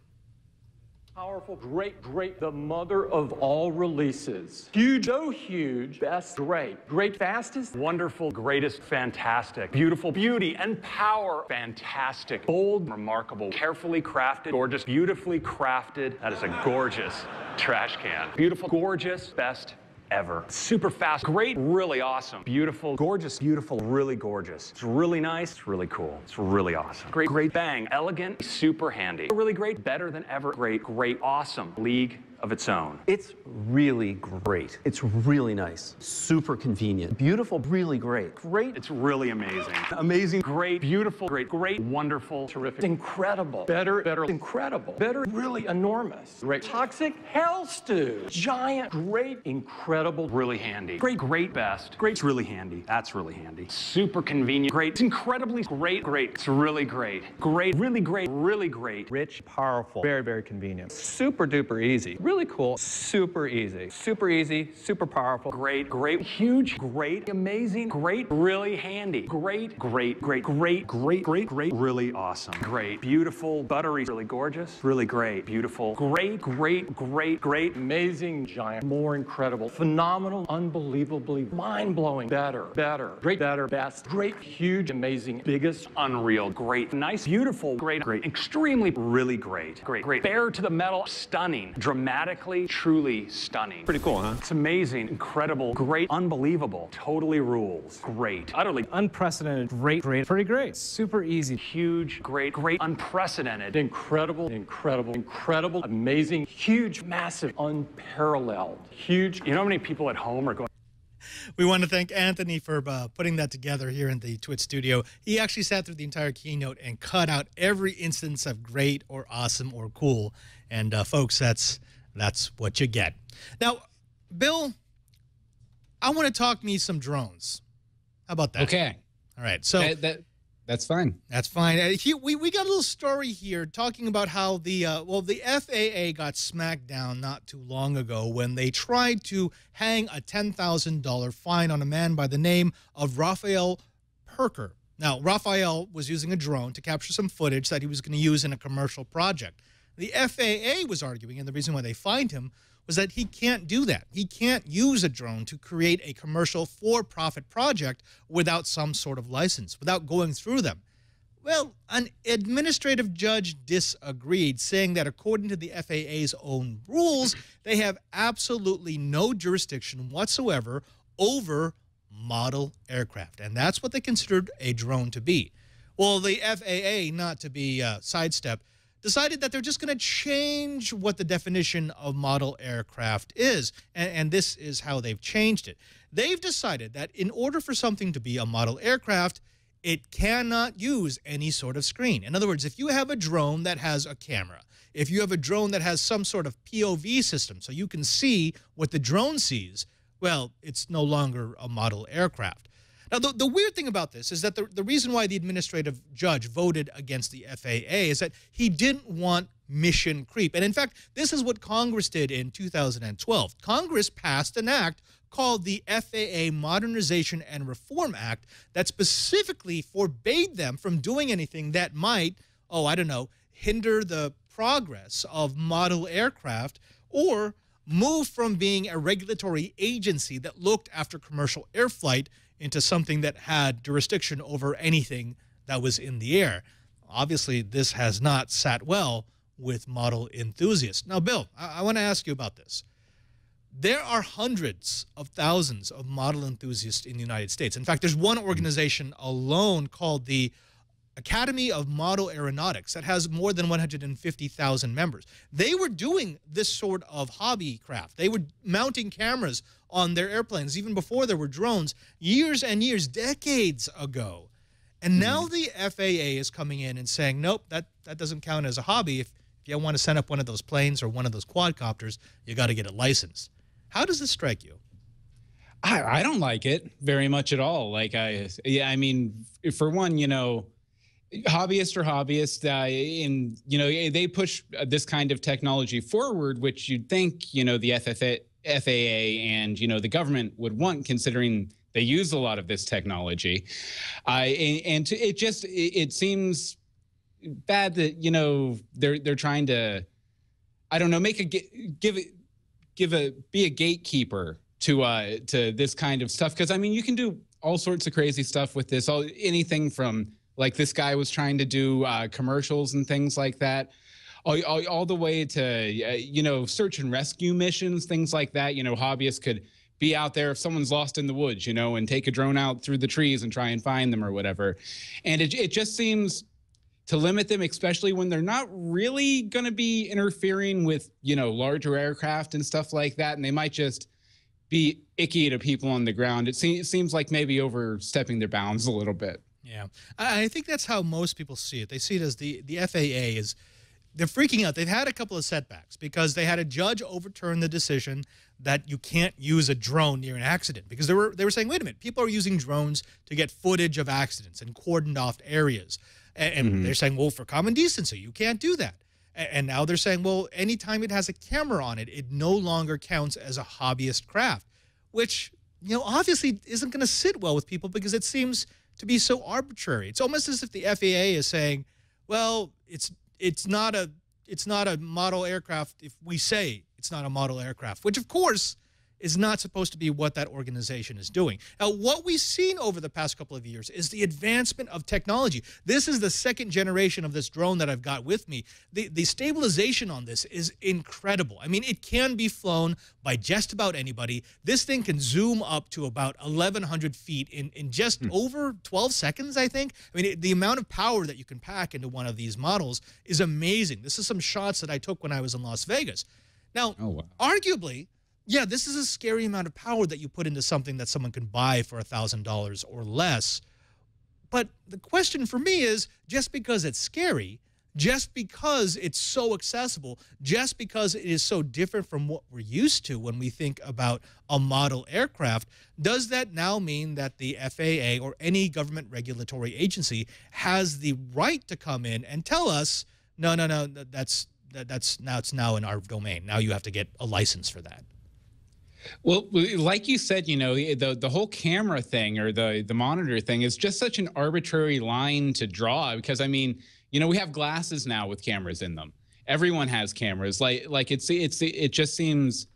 Powerful, great, the mother of all releases. Huge, so huge, best, great, fastest, wonderful, greatest, fantastic, beautiful, beauty and power, fantastic, bold, remarkable, carefully crafted, gorgeous, beautifully crafted. That is a gorgeous trash can. Beautiful, gorgeous, best ever. Super fast, great, really awesome, beautiful, gorgeous, beautiful, really gorgeous. It's really nice, it's really cool, it's really awesome. Great, bang, elegant, super handy. Really great, better than ever, great, awesome, league of its own. It's really great. It's really nice. Super convenient. Beautiful, really great. Great, it's really amazing. Amazing, great, beautiful, great, wonderful, terrific, incredible, better, incredible, better, really enormous. Great, toxic, hell stew, giant, great, incredible, really handy. Great, best. Great, it's really handy. That's really handy. Super convenient, great, it's incredibly great, it's really great. Great, really great. Rich, powerful, very convenient. Super duper easy. Really really cool. Super easy, super powerful, great, huge, great, amazing, great, really handy, great, really awesome, great, beautiful, buttery, really gorgeous, really great, beautiful, great, amazing, giant, more incredible, phenomenal, unbelievably, mind-blowing, better, great, better, best, great, huge, amazing, biggest, unreal, great, nice, beautiful, great, extremely, really great, bare to the metal, stunning, dramatically, truly stunning. Pretty cool, huh? It's amazing, incredible, great, unbelievable, totally rules, great, utterly Unprecedented, great, pretty great, super easy. huge, great, unprecedented, incredible, amazing, huge, massive, unparalleled, huge. You know how many people at home are going, We want to thank Anthony for putting that together here in the Twit studio. He actually sat through the entire keynote and cut out every instance of great or awesome or cool. And folks, that's what you get. Now, Bill, I want to talk me some drones. How about that? Okay. All right. So that's fine. That's fine. We got a little story here talking about how the FAA got smacked down not too long ago when they tried to hang a $10,000 fine on a man by the name of Raphael Perker. Now, Raphael was using a drone to capture some footage that he was going to use in a commercial project. The FAA was arguing, and the reason why they fined him was that he can't do that. He can't use a drone to create a commercial for-profit project without some sort of license, without going through them. Well, an administrative judge disagreed, saying that according to the FAA's own rules, they have absolutely no jurisdiction whatsoever over model aircraft. And that's what they considered a drone to be. Well, the FAA, not to be sidestepped, decided that they're just going to change what the definition of model aircraft is. And this is how they've changed it. They've decided that in order for something to be a model aircraft, it cannot use any sort of screen. In other words, if you have a drone that has a camera, if you have a drone that has some sort of POV system so you can see what the drone sees, well, it's no longer a model aircraft. Now, the weird thing about this is that the reason why the administrative judge voted against the FAA is that he didn't want mission creep. And in fact, this is what Congress did in 2012. Congress passed an act called the FAA Modernization and Reform Act that specifically forbade them from doing anything that might, hinder the progress of model aircraft or move from being a regulatory agency that looked after commercial air flight into something that had jurisdiction over anything that was in the air. Obviously, this has not sat well with model enthusiasts. Now, Bill, I want to ask you about this. There are hundreds of thousands of model enthusiasts in the United States. In fact, there's one organization alone called the Academy of Model Aeronautics that has more than 150,000 members. They were doing this sort of hobby craft. They were mounting cameras on their airplanes even before there were drones, years and years, decades ago. And now the FAA is coming in and saying, nope, that doesn't count as a hobby. If you want to send up one of those planes or one of those quadcopters, you got to get it licensed. How does this strike you? I don't like it very much at all. For one, hobbyists are hobbyists, and they push this kind of technology forward, which you'd think the FAA and the government would want, considering they use a lot of this technology. It seems bad that they're trying to, be a gatekeeper to this kind of stuff, because you can do all sorts of crazy stuff with this, anything from, like, this guy was trying to do commercials and things like that, all the way to, search and rescue missions, things like that. Hobbyists could be out there if someone's lost in the woods, and take a drone out through the trees and try and find them or whatever. And it just seems to limit them, especially when they're not really going to be interfering with, larger aircraft and stuff like that. And they might just be icky to people on the ground. It seems like maybe overstepping their bounds a little bit. Yeah, I think that's how most people see it. They see it as the FAA is, they're freaking out. They've had a couple of setbacks because they had a judge overturn the decision that you can't use a drone near an accident, because they were saying, wait a minute, people are using drones to get footage of accidents and cordoned off areas. And they're saying, well, for common decency, you can't do that. And now they're saying, well, anytime it has a camera on it, it no longer counts as a hobbyist craft, which, you know, obviously isn't going to sit well with people because it seems to be so arbitrary. It's almost as if the FAA is saying, well, it's not a model aircraft if we say it's not a model aircraft, which of course is not supposed to be what that organization is doing. Now, what we've seen over the past couple of years is the advancement of technology. This is the second generation of this drone that I've got with me. The stabilization on this is incredible. I mean, it can be flown by just about anybody. This thing can zoom up to about 1,100 feet in just over 12 seconds, I think. I mean, the amount of power that you can pack into one of these models is amazing. This is some shots that I took when I was in Las Vegas. Now, arguably, yeah, this is a scary amount of power that you put into something that someone can buy for $1,000 or less. But the question for me is, just because it's scary, just because it's so accessible, just because it is so different from what we're used to when we think about a model aircraft, does that now mean that the FAA or any government regulatory agency has the right to come in and tell us, no, that's now in our domain. Now you have to get a license for that? Well, like you said, you know, the whole camera thing or the monitor thing is just such an arbitrary line to draw because, I mean, you know, we have glasses now with cameras in them. Everyone has cameras. Like it just seems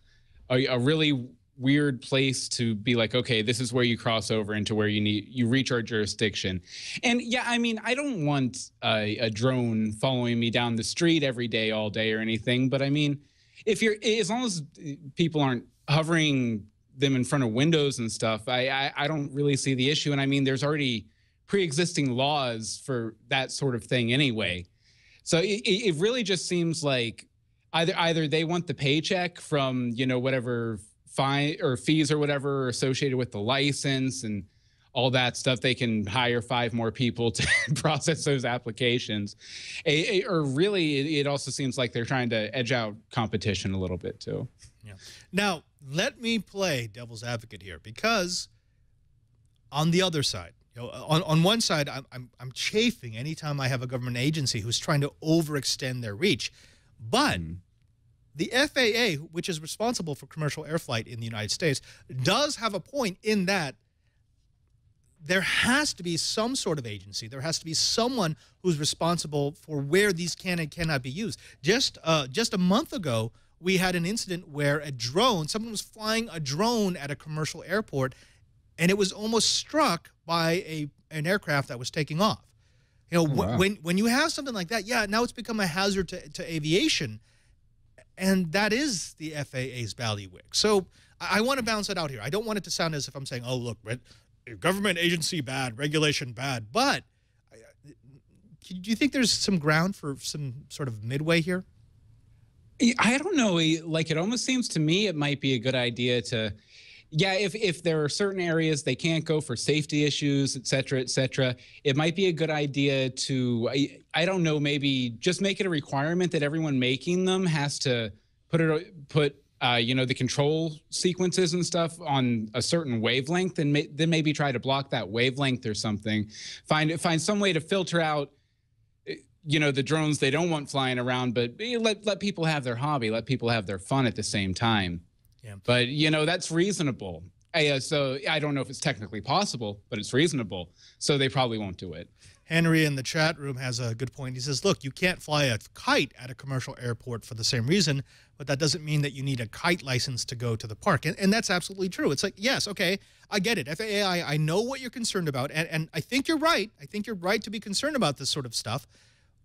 a really weird place to be like, okay, this is where you cross over into where you reach our jurisdiction. And yeah, I mean, I don't want a drone following me down the street every day, all day or anything. But I mean, as long as people aren't hovering them in front of windows and stuff, I don't really see the issue. And I mean, there's already pre-existing laws for that sort of thing anyway. So it really just seems like either they want the paycheck from, you know, whatever fine or fees or whatever associated with the license and all that stuff. They can hire 5 more people to process those applications. Or really, it also seems like they're trying to edge out competition a little bit too. Yeah. Now, let me play devil's advocate here, because on the other side, you know, on one side, I'm chafing anytime I have a government agency who's trying to overextend their reach. But the FAA, which is responsible for commercial air flight in the United States, does have a point in that there has to be some sort of agency. There has to be someone who's responsible for where these can and cannot be used. Just a month ago, we had an incident where someone was flying a drone at a commercial airport, and it was almost struck by an aircraft that was taking off. You know, when you have something like that, yeah, now it's become a hazard to aviation, and that is the FAA's bailiwick. So I want to balance it out here. I don't want it to sound as if I'm saying, oh, look, government agency bad, regulation bad, but do you think there's some ground for some sort of midway here? I don't know. Like, it almost seems to me it might be a good idea to, yeah, if there are certain areas they can't go for safety issues, et cetera, it might be a good idea to, I don't know, maybe just make it a requirement that everyone making them has to put you know, the control sequences and stuff on a certain wavelength, and then maybe try to block that wavelength or something. Find some way to filter out, you know, the drones they don't want flying around, but let people have their hobby, let people have their fun at the same time. Yeah. But, you know, that's reasonable. So I don't know if it's technically possible, but it's reasonable. So they probably won't do it. Henry in the chat room has a good point. He says, look, you can't fly a kite at a commercial airport for the same reason, but that doesn't mean that you need a kite license to go to the park. And that's absolutely true. It's like, yes, okay, I get it. FAA, I know what you're concerned about, and I think you're right. I think you're right to be concerned about this sort of stuff.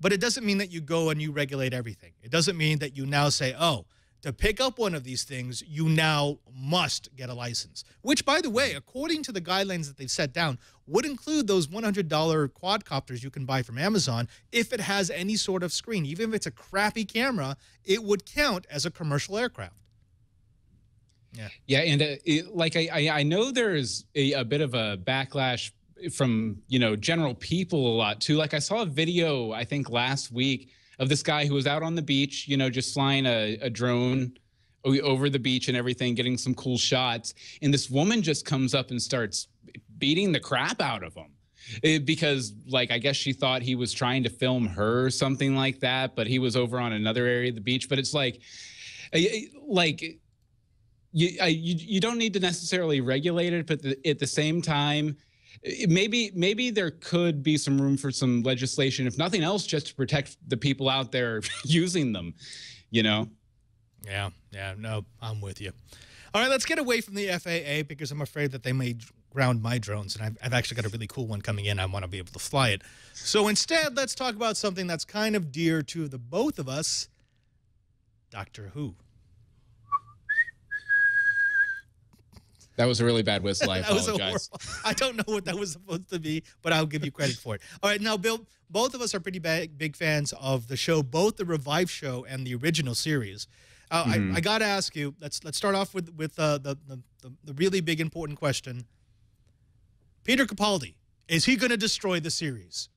But it doesn't mean that you go and you regulate everything. It doesn't mean that you now say, oh, to pick up one of these things, you now must get a license. Which, by the way, according to the guidelines that they've set down, would include those $100 quadcopters you can buy from Amazon if it has any sort of screen. Even if it's a crappy camera, it would count as a commercial aircraft. Yeah. Yeah, and like I know there's a bit of a backlash from, you know, general people a lot too. Like, I saw a video, I think last week, of this guy who was out on the beach, you know, just flying a drone over the beach and everything, getting some cool shots. And this woman just comes up and starts beating the crap out of him. because like I guess she thought he was trying to film her or something like that, but he was over on another area of the beach. But it's like you don't need to necessarily regulate it, but at the same time, maybe there could be some room for some legislation, if nothing else, just to protect the people out there using them, you know? Yeah, no, I'm with you. All right, let's get away from the FAA because I'm afraid that they may ground my drones, and I've actually got a really cool one coming in. I want to be able to fly it. So instead, let's talk about something that's kind of dear to the both of us, Doctor Who. That was a really bad whistle. I apologize. I don't know what that was supposed to be, but I'll give you credit for it. All right, now, Bill, both of us are pretty big fans of the show, both the revived show and the original series. I got to ask you. Let's start off with the really big important question. Peter Capaldi, is he going to destroy the series?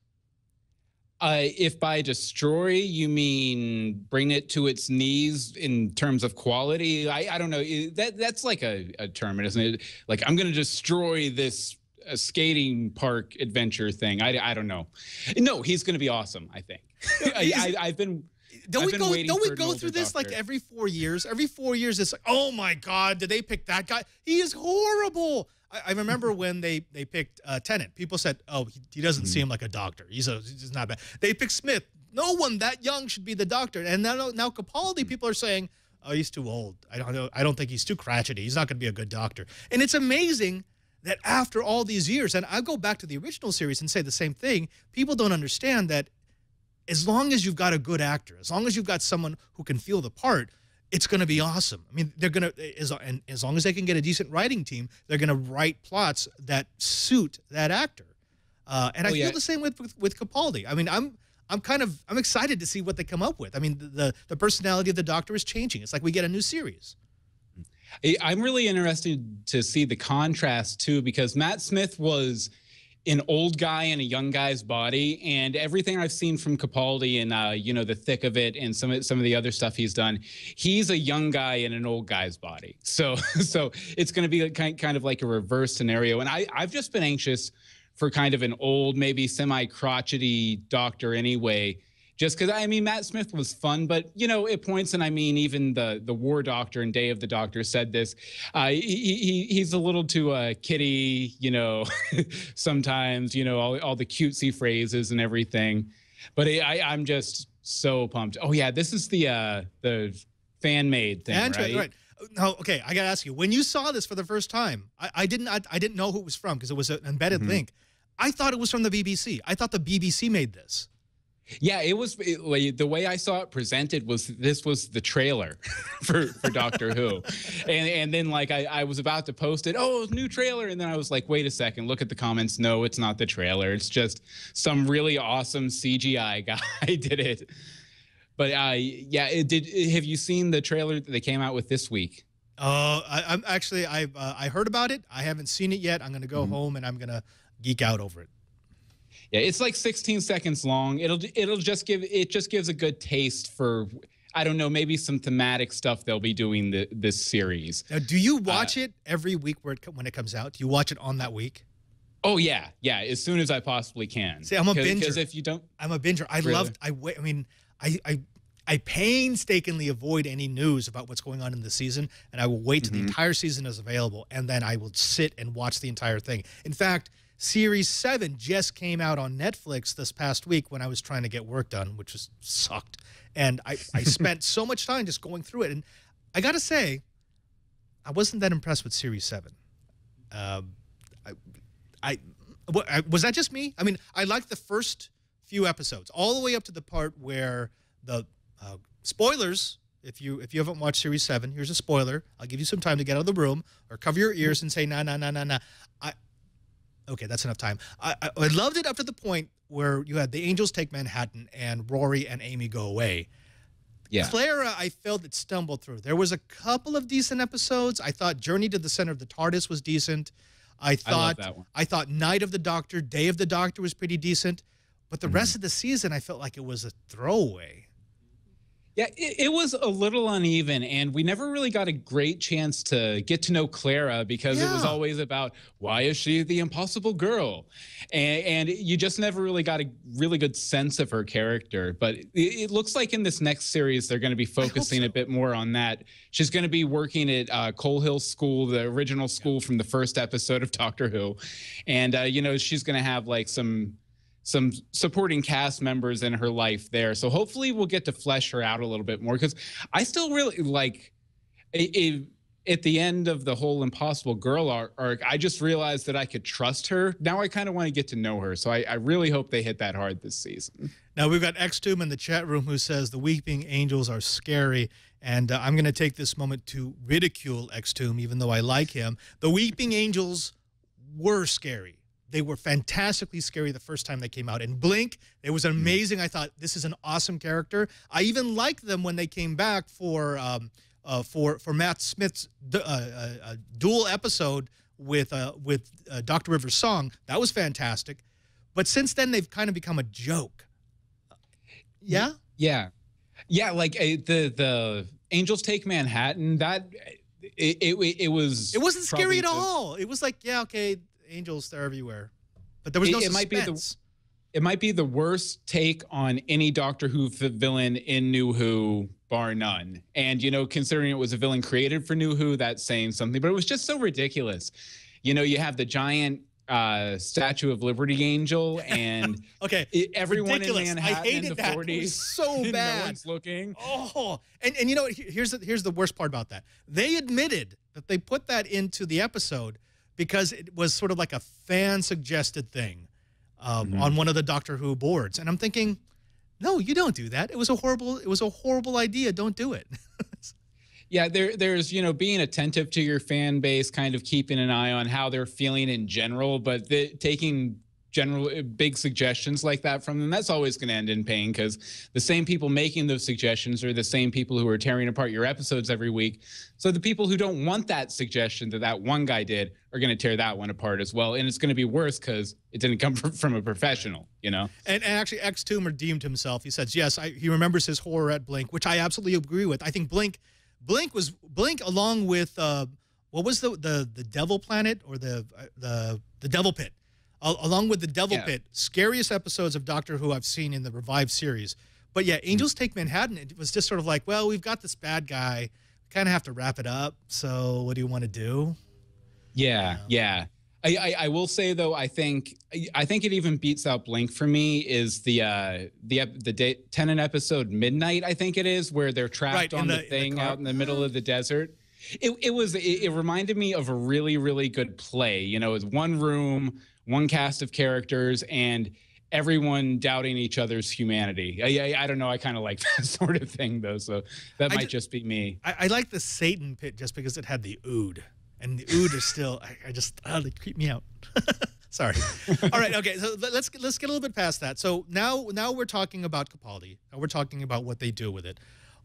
If by destroy you mean bring it to its knees in terms of quality, I don't know. That's like a term, isn't it? Like, I'm going to destroy this skating park adventure thing. I don't know. No, he's going to be awesome, I think. Don't we go through this like every 4 years? Every 4 years, it's like, oh my God, did they pick that guy? He is horrible. I remember when they picked Tennant. People said, oh, he doesn't seem like a doctor. He's not bad. They picked Smith. No one that young should be the doctor. And now Capaldi, people are saying, oh, he's too old. I don't know. I don't think he's too crotchety. He's not going to be a good doctor. And it's amazing that after all these years, and I go back to the original series and say the same thing, people don't understand that as long as you've got a good actor, as long as you've got someone who can feel the part, it's going to be awesome. I mean, they're going to, as long as they can get a decent writing team, they're going to write plots that suit that actor. And I feel the same with Capaldi. I mean, I'm excited to see what they come up with. I mean, the personality of the Doctor is changing. It's like we get a new series. I'm really interested to see the contrast too, because Matt Smith was an old guy in a young guy's body, and everything I've seen from Capaldi and you know, The Thick of It and some of the other stuff he's done, he's a young guy in an old guy's body. So it's going to be kind of like a reverse scenario. And I've just been anxious for kind of an old, maybe semi-crotchety Doctor anyway. Just because, I mean, Matt Smith was fun, but, you know, at points, and I mean, even the War Doctor and Day of the Doctor said this, he's a little too kiddie, you know, sometimes, you know, all the cutesy phrases and everything. But I'm just so pumped. Oh, yeah, this is the fan-made thing, right? No, okay, I got to ask you, when you saw this for the first time, I didn't know who it was from because it was an embedded link. I thought it was from the BBC. I thought the BBC made this. Yeah, the way I saw it presented was this was the trailer for Doctor Who. And then like I was about to post it, oh, new trailer. And then I was like, wait a second, look at the comments. No, it's not the trailer. It's just some really awesome CGI guy did it. But yeah, have you seen the trailer that they came out with this week? I'm actually, I heard about it. I haven't seen it yet. I'm going to go home and I'm going to geek out over it. Yeah, it's like 16 seconds long. It just gives a good taste for, I don't know, maybe some thematic stuff they'll be doing this series. Now, do you watch it every week when it comes out? Do you watch it on that week? Oh yeah, as soon as I possibly can. See, I'm a binger. Because if you don't, I'm a binger. I painstakingly avoid any news about what's going on in the season, and I will wait till the entire season is available, and then I will sit and watch the entire thing. In fact, Series 7 just came out on Netflix this past week when I was trying to get work done, which just sucked. And I spent so much time just going through it. And I got to say, I wasn't that impressed with Series 7. Was that just me? I mean, I liked the first few episodes, all the way up to the part where the spoilers, if you haven't watched Series 7, here's a spoiler. I'll give you some time to get out of the room or cover your ears and say, nah. Okay, that's enough time. I loved it up to the point where you had the Angels take Manhattan and Rory and Amy go away. Yeah. Clara, I felt it stumbled through. There was a couple of decent episodes. I thought Journey to the Center of the TARDIS was decent. I thought Night of the Doctor, Day of the Doctor was pretty decent. But the rest of the season, I felt like it was a throwaway. Yeah, it was a little uneven, and we never really got a great chance to get to know Clara because it was Yeah. always about why is she the impossible girl, and you just never really got a really good sense of her character. But it looks like in this next series they're going to be focusing a bit more on that. She's going to be working at Coal Hill School, the original school from the first episode of Doctor Who, and you know, she's going to have like some supporting cast members in her life there. So hopefully we'll get to flesh her out a little bit more, because I still really like at the end of the whole Impossible Girl arc, I just realized that I could trust her. Now I kind of want to get to know her. So I really hope they hit that hard this season. Now we've got Xtomb in the chat room who says the Weeping Angels are scary. And I'm going to take this moment to ridicule Xtomb, even though I like him. The Weeping Angels were scary. They were fantastically scary the first time they came out. And Blink, it was amazing. I thought, this is an awesome character. I even liked them when they came back for Matt Smith's dual episode with Dr. Rivers' song. That was fantastic. But since then, they've kind of become a joke. Yeah? Yeah. Yeah, like the Angels Take Manhattan, that it was... It wasn't scary at all. It was like, yeah, okay, angels, they're everywhere. But there was no suspense. It might be the worst take on any Doctor Who villain in New Who, bar none. And, you know, considering it was a villain created for New Who, that's saying something. But it was just so ridiculous. You know, you have the giant Statue of Liberty angel, and okay, everyone ridiculous. in Manhattan I hated in the that. 40s. It was so bad. No one's looking. Oh, and you know what? Here's the worst part about that. They admitted that they put that into the episode because it was sort of like a fan-suggested thing on one of the Doctor Who boards. And I'm thinking, no, you don't do that. It was a horrible idea. Don't do it. Yeah, there's, you know, being attentive to your fan base, kind of keeping an eye on how they're feeling in general, but taking big suggestions like that from them, that's always going to end in pain, because the same people making those suggestions are the same people who are tearing apart your episodes every week. So the people who don't want that suggestion that one guy did are going to tear that one apart as well. And it's going to be worse because it didn't come from a professional, you know? And actually, Xtomb redeemed himself. He says, yes, he remembers his horror at Blink, which I absolutely agree with. I think Blink along with, what was the Devil Planet or the Devil Pit? Along with the Devil Pit, scariest episodes of Doctor Who I've seen in the revived series. But yeah, Angels Take Manhattan, it was just sort of like, well, we've got this bad guy. We kind of have to wrap it up. So what do you want to do? Yeah. I will say, though, I think it even beats out Blink for me is the Tennant episode Midnight, I think it is, where they're trapped on the thing out in the middle of the desert. It reminded me of a really, really good play. You know, it's one room, one cast of characters, and everyone doubting each other's humanity. I don't know. I kind of like that sort of thing, though. So that might just be me. I like the Satan Pit just because it had the Ood. And the Ood are still, they creep me out. Sorry. All right. Okay. So let's get a little bit past that. So now we're talking about Capaldi. Now we're talking about what they do with it.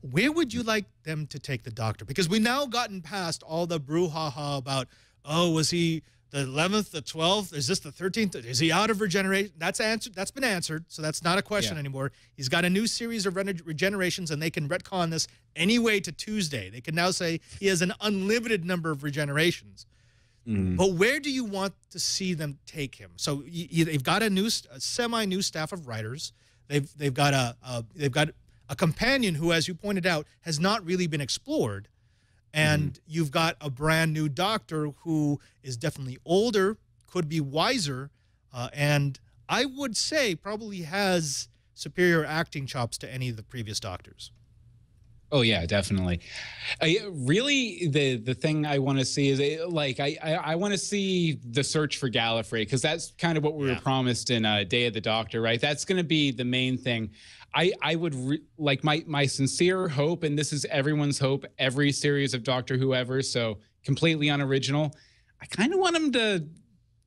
Where would you like them to take the Doctor? Because we've now gotten past all the brouhaha about, oh, was he the 11th, the 12th? Is this the 13th? Is he out of regeneration? That's answered. That's been answered. So that's not a question anymore. He's got a new series of regenerations, and they can retcon this anyway to Tuesday. They can now say he has an unlimited number of regenerations. But where do you want to see them take him? So they've got a semi-new staff of writers. They've got a companion who, as you pointed out, has not really been explored. And you've got a brand new Doctor who is definitely older, could be wiser, and I would say probably has superior acting chops to any of the previous Doctors. Oh yeah, definitely. Really, the thing I want to see is I want to see the search for Gallifrey, because that's kind of what we were promised in Day of the Doctor, right? That's going to be the main thing. I would like my sincere hope, and this is everyone's hope, every series of Doctor Who ever, so completely unoriginal. I kind of want them to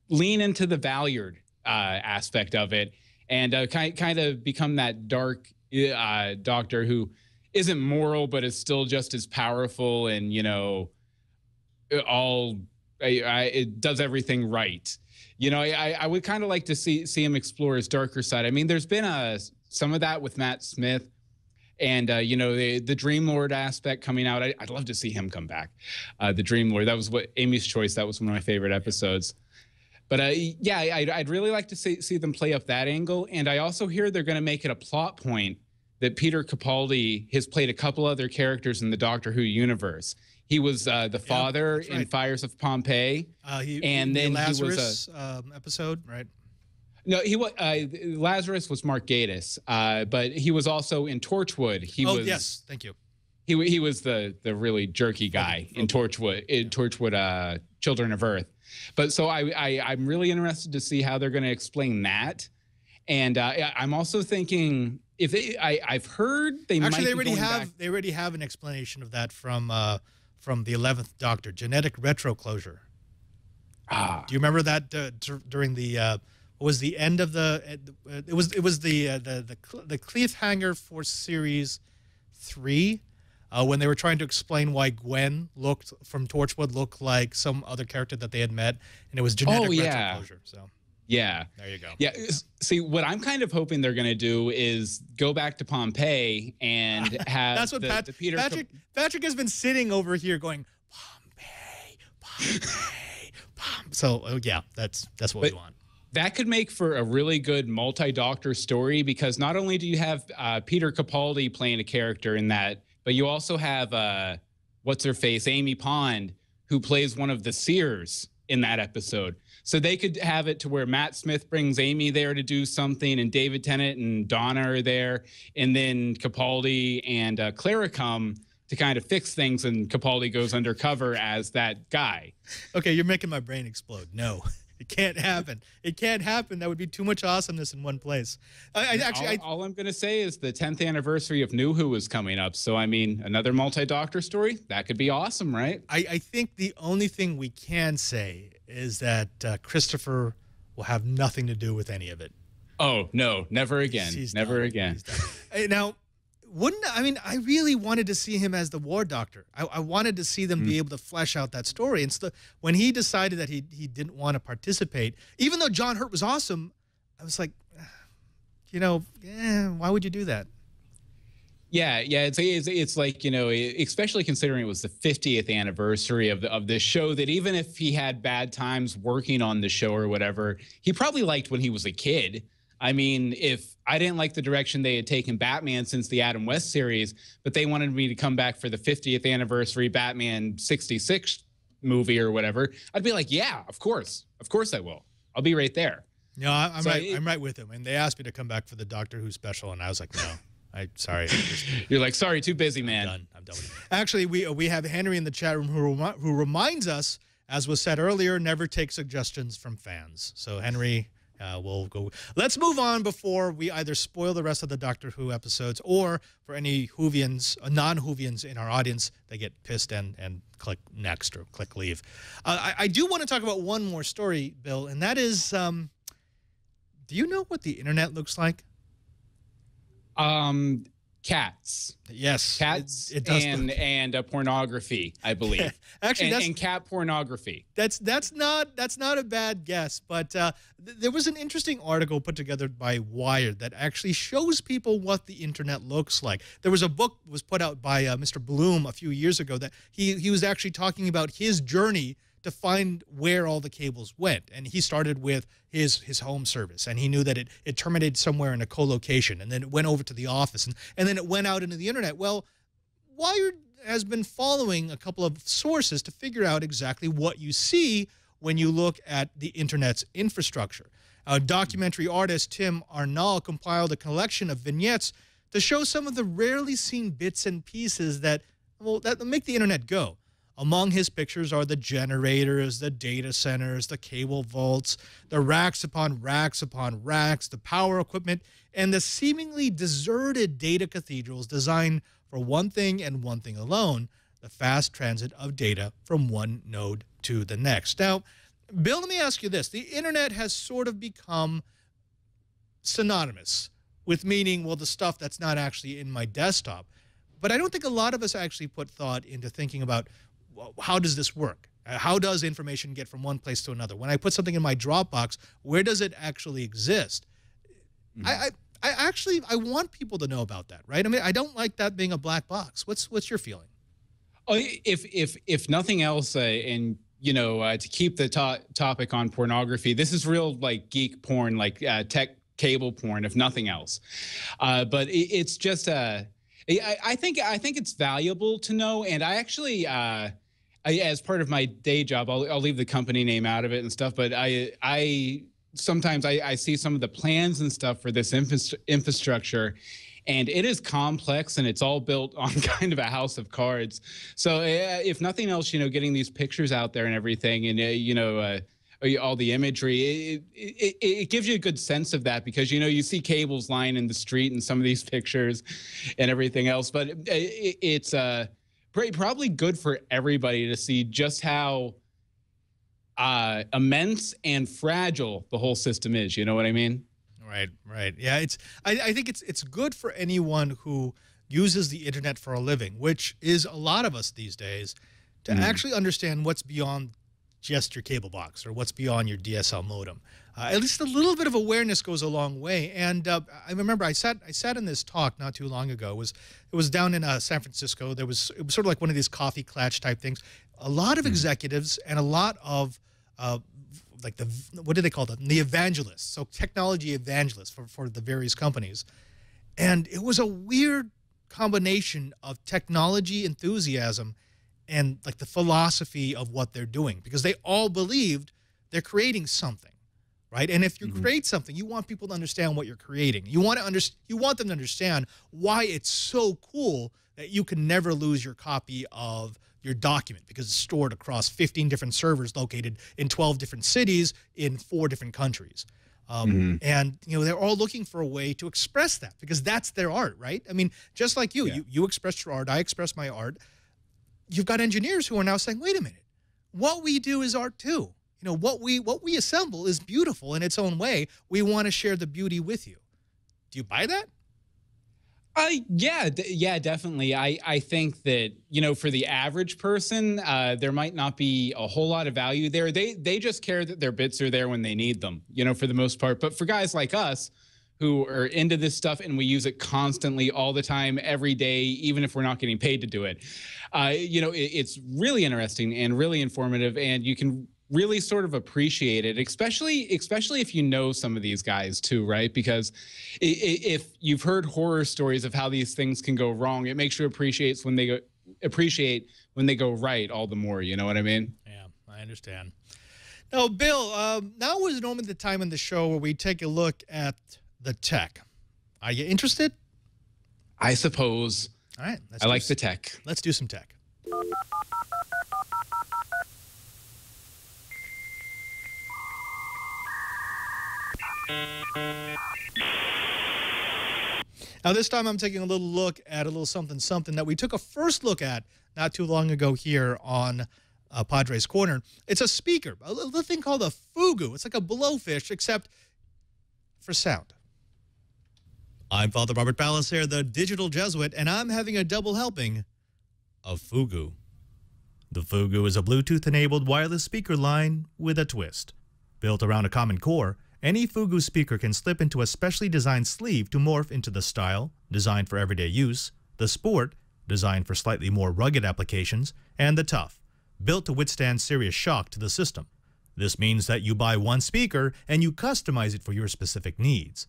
lean into the Valyard aspect of it, and kind of become that dark Doctor who isn't moral, but is still just as powerful, and you know, it does everything right. You know, I would kind of like to see him explore his darker side. I mean, there's been some of that with Matt Smith, And, you know, the Dream Lord aspect coming out, I'd love to see him come back. The Dream Lord, that was what Amy's Choice, that was one of my favorite episodes. But yeah, I'd really like to see them play up that angle. And I also hear they're going to make it a plot point that Peter Capaldi has played a couple other characters in the Doctor Who universe. He was the father in Fires of Pompeii. And then Lazarus he was episode, right? No, he was Lazarus was Mark Gatiss, but he was also in Torchwood. Yes, thank you. He was the really jerky guy in Torchwood. Children of Earth. But so I'm really interested to see how they're going to explain that. And I'm also thinking I've heard they already have an explanation of that from the 11th Doctor, genetic retroclosure. Do you remember that during the what was the end of the it was the cliffhanger for series 3 when they were trying to explain why Gwen from Torchwood looked like some other character that they had met, and it was genetic retroclosure. So yeah, there you go. Yeah, see, what I'm kind of hoping they're going to do is go back to Pompeii and have that's what Patrick has been sitting over here going Pompeii. So yeah, that's what we want. That could make for a really good multi-Doctor story, because not only do you have Peter Capaldi playing a character in that, but you also have what's-her-face, Amy Pond, who plays one of the Seers in that episode. So they could have it to where Matt Smith brings Amy there to do something, and David Tennant and Donna are there, and then Capaldi and Clara come to kind of fix things, and Capaldi goes undercover as that guy. Okay, you're making my brain explode. No. It can't happen. It can't happen. That would be too much awesomeness in one place. All I'm going to say is the 10th anniversary of New Who is coming up. So, I mean, another multi-Doctor story, that could be awesome, right? I think the only thing we can say is that Christopher will have nothing to do with any of it. Oh, no, never again. Never again. Now, I really wanted to see him as the War Doctor. I wanted to see them be able to flesh out that story. And so when he decided that he didn't want to participate, even though John Hurt was awesome, I was like, why would you do that? Yeah, it's like, especially considering it was the 50th anniversary of this show, that even if he had bad times working on the show or whatever, he probably liked when he was a kid. I mean, if I didn't like the direction they had taken Batman since the Adam West series, but they wanted me to come back for the 50th anniversary Batman 66 movie or whatever, I'd be like, yeah, of course I will. I'll be right there. No, I'm right with him. And they asked me to come back for the Doctor Who special, and I was like, no. Sorry. You're like, sorry, too busy, man. I'm done with it. Actually, we have Henry in the chat room who reminds us, as was said earlier, never take suggestions from fans. So, Henry... we'll go. Let's move on before we either spoil the rest of the Doctor Who episodes, or for any Whovians, non-Whovians in our audience, they get pissed and click next or click leave. I do want to talk about one more story, Bill, and that is, do you know what the internet looks like? Cats. Yes. Cats it does and pornography, I believe. Actually, and cat pornography. That's not a bad guess, but there was an interesting article put together by Wired that actually shows people what the internet looks like. There was a book was put out by Mr. Bloom a few years ago that he was actually talking about his journey to find where all the cables went. And he started with his home service, and he knew that it terminated somewhere in a co-location, and then it went over to the office, and then it went out into the internet. Well, Wired has been following a couple of sources to figure out exactly what you see when you look at the internet's infrastructure. Documentary artist Tim Arnall compiled a collection of vignettes to show some of the rarely seen bits and pieces that make the internet go. Among his pictures are the generators, the data centers, the cable vaults, the racks upon racks upon racks, the power equipment, and the seemingly deserted data cathedrals designed for one thing and one thing alone, the fast transit of data from one node to the next. Now, Bill, let me ask you this. The internet has sort of become synonymous with meaning, well, the stuff that's not actually in my desktop. But I don't think a lot of us actually put thought into thinking about, how does this work? How does information get from one place to another? When I put something in my Dropbox, where does it actually exist? I want people to know about that, right? I mean, I don't like that being a black box. What's your feeling? Oh, if nothing else, and to keep the topic on pornography, this is real like geek porn, like tech cable porn, if nothing else. But it's just I think it's valuable to know, and I actually. As part of my day job, I'll leave the company name out of it and stuff, but I sometimes I see some of the plans and stuff for this infrastructure, and it is complex, and it's all built on kind of a house of cards. So if nothing else, getting these pictures out there and everything, and all the imagery, it gives you a good sense of that, because you see cables lying in the street in some of these pictures and everything else, but it's probably good for everybody to see just how immense and fragile the whole system is. You know what I mean? Right. Yeah, I think it's good for anyone who uses the internet for a living, which is a lot of us these days, to actually understand what's beyond just your cable box or what's beyond your DSL modem. At least a little bit of awareness goes a long way. And I remember I sat in this talk not too long ago. It was down in San Francisco. It was sort of like one of these coffee clatch type things. A lot of executives and a lot of like what do they call them? The evangelists. So technology evangelists for the various companies. And it was a weird combination of technology enthusiasm and like the philosophy of what they're doing, because they all believed they're creating something, right? And if you create something, you want people to understand what you're creating. You want them to understand why it's so cool that you can never lose your copy of your document because it's stored across 15 different servers located in 12 different cities in 4 different countries. And they're all looking for a way to express that, because that's their art, right? I mean, just like you express your art, I express my art. You've got engineers who are now saying, wait a minute, what we do is art too. What we assemble is beautiful in its own way. We want to share the beauty with you. Do you buy that? Yeah, definitely. I think that, for the average person, there might not be a whole lot of value there. They just care that their bits are there when they need them, for the most part. But for guys like us who are into this stuff and we use it constantly all the time, every day, even if we're not getting paid to do it, it's really interesting and really informative, and you can really sort of appreciate it, especially if you know some of these guys too, right? Because if you've heard horror stories of how these things can go wrong, it makes you appreciate when they go right all the more. You know what I mean? Yeah, I understand. Now, Bill, now is normally the time in the show where we take a look at the tech. Are you interested? I suppose. All right. I like the tech. Let's do some tech. Now, this time I'm taking a little look at a little something that we took a first look at not too long ago here on Padre's Corner. It's a speaker, a little thing called a Fugu. It's like a blowfish, except for sound. I'm Father Robert Ballas, the digital Jesuit, and I'm having a double helping of Fugu. The Fugu is a Bluetooth-enabled wireless speaker line with a twist. Built around a common core, any Fugu speaker can slip into a specially designed sleeve to morph into the style, designed for everyday use, the sport, designed for slightly more rugged applications, and the tough, built to withstand serious shock to the system. This means that you buy one speaker and you customize it for your specific needs.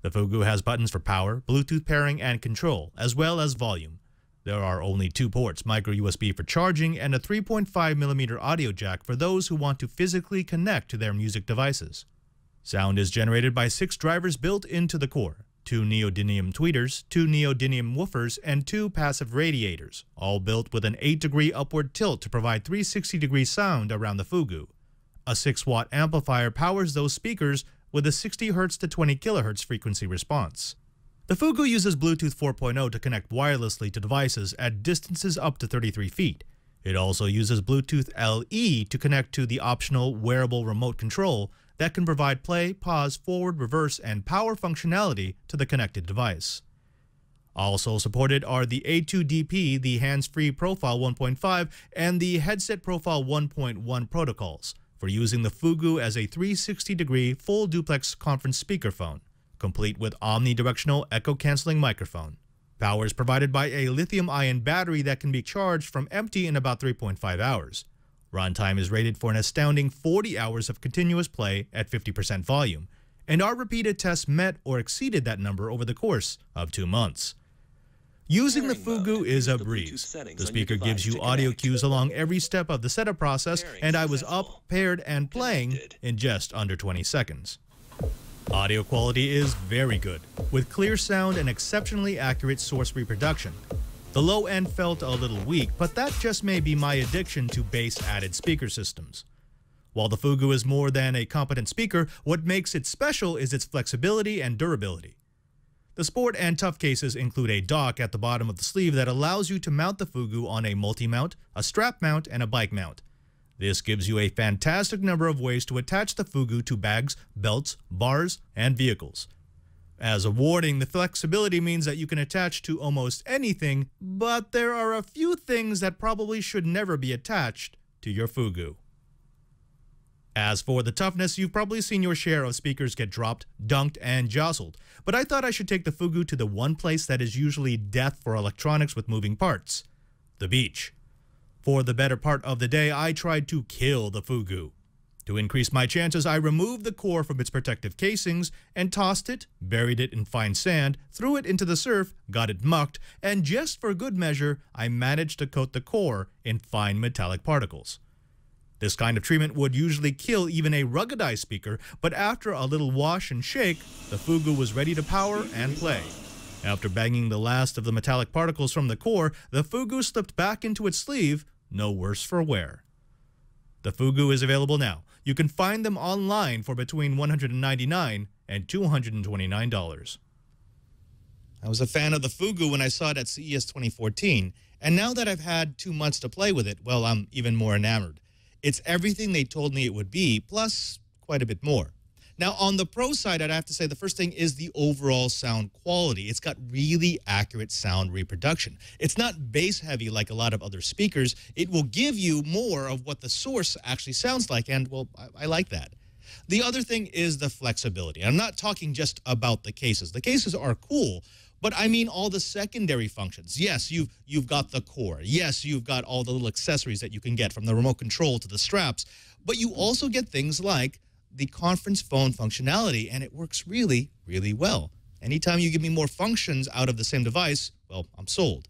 The Fugu has buttons for power, Bluetooth pairing, and control, as well as volume. There are only 2 ports, micro USB for charging and a 3.5mm audio jack for those who want to physically connect to their music devices. Sound is generated by 6 drivers built into the core, 2 neodymium tweeters, 2 neodymium woofers, and 2 passive radiators, all built with an 8-degree upward tilt to provide 360-degree sound around the Fugu. A 6-watt amplifier powers those speakers with a 60 Hz to 20 kHz frequency response. The Fugu uses Bluetooth 4.0 to connect wirelessly to devices at distances up to 33 feet. It also uses Bluetooth LE to connect to the optional wearable remote control that can provide play, pause, forward, reverse, and power functionality to the connected device. Also supported are the A2DP, the hands-free Profile 1.5, and the Headset Profile 1.1 protocols for using the Fugu as a 360-degree full duplex conference speakerphone, complete with omnidirectional echo-canceling microphone. Power is provided by a lithium-ion battery that can be charged from empty in about 3.5 hours. Runtime is rated for an astounding 40 hours of continuous play at 50% volume, and our repeated tests met or exceeded that number over the course of 2 months. Using the Fugu is a breeze. The speaker gives you audio cues along every step of the setup process, and I was up, paired, and playing in just under 20 seconds. Audio quality is very good, with clear sound and exceptionally accurate source reproduction. The low end felt a little weak, but that just may be my addiction to bass-added speaker systems. While the Fugu is more than a competent speaker, what makes it special is its flexibility and durability. The sport and tough cases include a dock at the bottom of the sleeve that allows you to mount the Fugu on a multi-mount, a strap mount, and a bike mount. This gives you a fantastic number of ways to attach the Fugu to bags, belts, bars, and vehicles. As a warning, the flexibility means that you can attach to almost anything, but there are a few things that probably should never be attached to your Fugu. As for the toughness, you've probably seen your share of speakers get dropped, dunked, and jostled, but I thought I should take the Fugu to the one place that is usually death for electronics with moving parts: the beach. For the better part of the day, I tried to kill the Fugu. To increase my chances, I removed the core from its protective casings and tossed it, buried it in fine sand, threw it into the surf, got it mucked, and just for good measure, I managed to coat the core in fine metallic particles. This kind of treatment would usually kill even a ruggedized speaker, but after a little wash and shake, the Fugu was ready to power and play. After banging the last of the metallic particles from the core, the Fugu slipped back into its sleeve, no worse for wear. The Fugu is available now. You can find them online for between $199 and $229. I was a fan of the Fugu when I saw it at CES 2014, and now that I've had 2 months to play with it, well, I'm even more enamored. It's everything they told me it would be, plus quite a bit more. Now, on the pro side, I'd have to say the first thing is the overall sound quality. It's got really accurate sound reproduction. It's not bass heavy like a lot of other speakers. It will give you more of what the source actually sounds like, and, well, I like that. The other thing is the flexibility. I'm not talking just about the cases. The cases are cool, but I mean all the secondary functions. Yes, you've got the core. Yes, you've got all the little accessories that you can get, from the remote control to the straps, but you also get things like the conference phone functionality, and it works really, really well. Anytime you give me more functions out of the same device, well, I'm sold.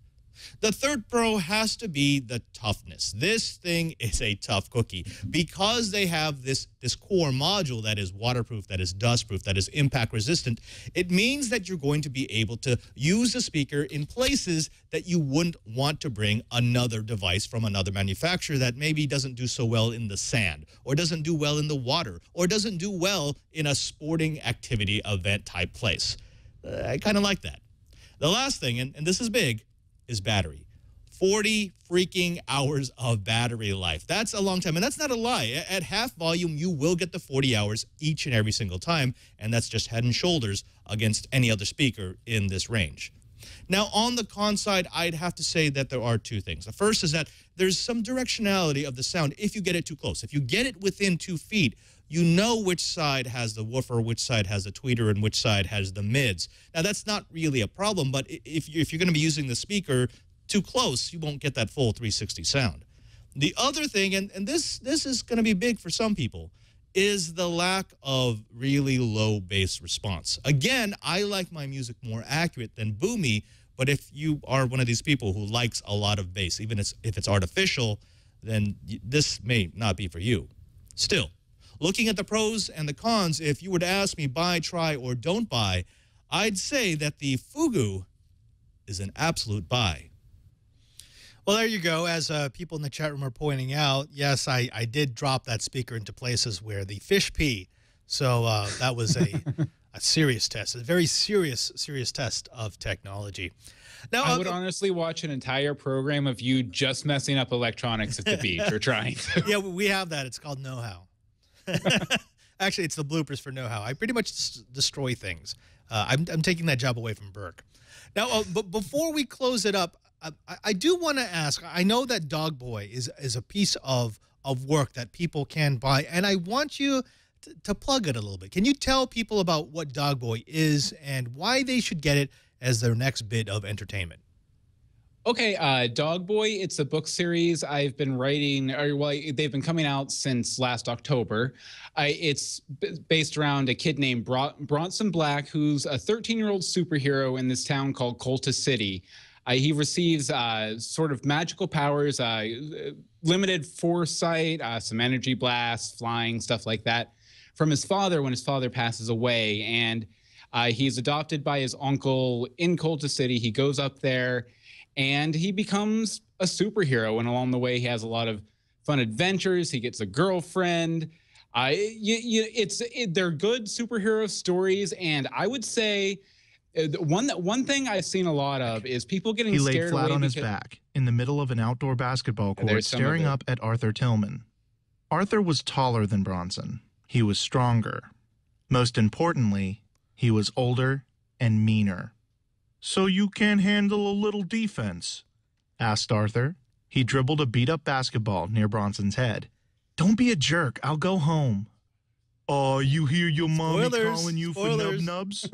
The third pro has to be the toughness. This thing is a tough cookie because they have this core module that is waterproof, that is dustproof, that is impact resistant. It means that you're going to be able to use the speaker in places that you wouldn't want to bring another device from another manufacturer that maybe doesn't do so well in the sand, or doesn't do well in the water, or doesn't do well in a sporting activity event type place. I kind of like that. The last thing, and this is big, is battery. 40 freaking hours of battery life. That's a long time, and that's not a lie. At half volume, you will get the 40 hours each and every single time, and that's just head and shoulders against any other speaker in this range. Now, on the con side, I'd have to say that there are two things. The first is that there's some directionality of the sound if you get it too close. If you get it within 2 feet, you know which side has the woofer, which side has the tweeter, and which side has the mids. Now, that's not really a problem, but if you're going to be using the speaker too close, you won't get that full 360 sound. The other thing, and this is going to be big for some people, is the lack of really low bass response. Again, I like my music more accurate than boomy, but if you are one of these people who likes a lot of bass, even if it's artificial, then this may not be for you. Still, looking at the pros and the cons, if you were to ask me buy, try, or don't buy, I'd say that the Fugu is an absolute buy. Well, there you go. As people in the chat room are pointing out, yes, I did drop that speaker into places where the fish pee. So that was a serious test, a very serious test of technology. Now, I would honestly watch an entire program of you just messing up electronics at the beach or trying to. Yeah, we have that. It's called know-how. Actually, it's the bloopers for know-how. I pretty much destroy things. I'm taking that job away from Burke. Now, but before we close it up, I do want to ask, I know that Dogboy is a piece of work that people can buy, and I want you to plug it a little bit. Can you tell people about what Dogboy is and why they should get it as their next bit of entertainment? Okay, Dogboy, it's a book series I've been writing, they've been coming out since last October. It's based around a kid named Bronson Black, who's a 13-year-old superhero in this town called Cultus City. He receives sort of magical powers, limited foresight, some energy blasts, flying, stuff like that, from his father when his father passes away. And he's adopted by his uncle in Cultus City. He goes up there, and he becomes a superhero. And along the way, he has a lot of fun adventures. He gets a girlfriend. They're good superhero stories. And I would say one thing I've seen a lot of is people getting scared away. He laid flat on his back in the middle of an outdoor basketball court, staring up at Arthur Tillman. Arthur was taller than Bronson. He was stronger. Most importantly, he was older and meaner. "So you can't handle a little defense?" asked Arthur. He dribbled a beat-up basketball near Bronson's head. "Don't be a jerk. I'll go home." "Oh, you hear your mommy calling you for nub-nubs?"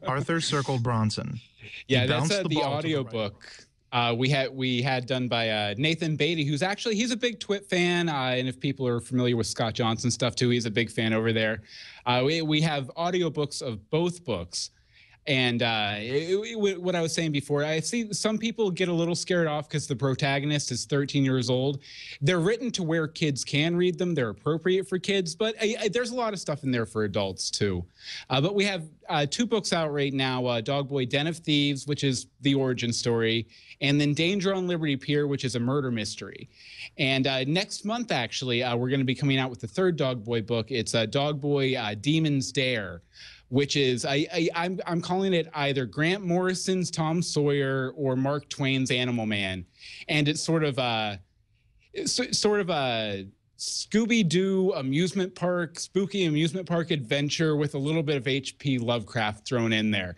Arthur circled Bronson. Yeah, that's the audiobook we had done by Nathan Beatty, who's actually, he's a big Twit fan, and if people are familiar with Scott Johnson stuff too, he's a big fan over there. We have audiobooks of both books. And what I was saying before, I see some people get a little scared off because the protagonist is 13 years old. They're written to where kids can read them. They're appropriate for kids, but there's a lot of stuff in there for adults too. But we have 2 books out right now, Dogboy Den of Thieves, which is the origin story, and then Danger on Liberty Pier, which is a murder mystery. And next month, actually, we're going to be coming out with the 3rd Dogboy book. It's Dogboy Demon's Dare, which is I'm calling it either Grant Morrison's Tom Sawyer or Mark Twain's Animal Man, and it's sort of a Scooby-Doo spooky amusement park adventure with a little bit of H.P. Lovecraft thrown in there.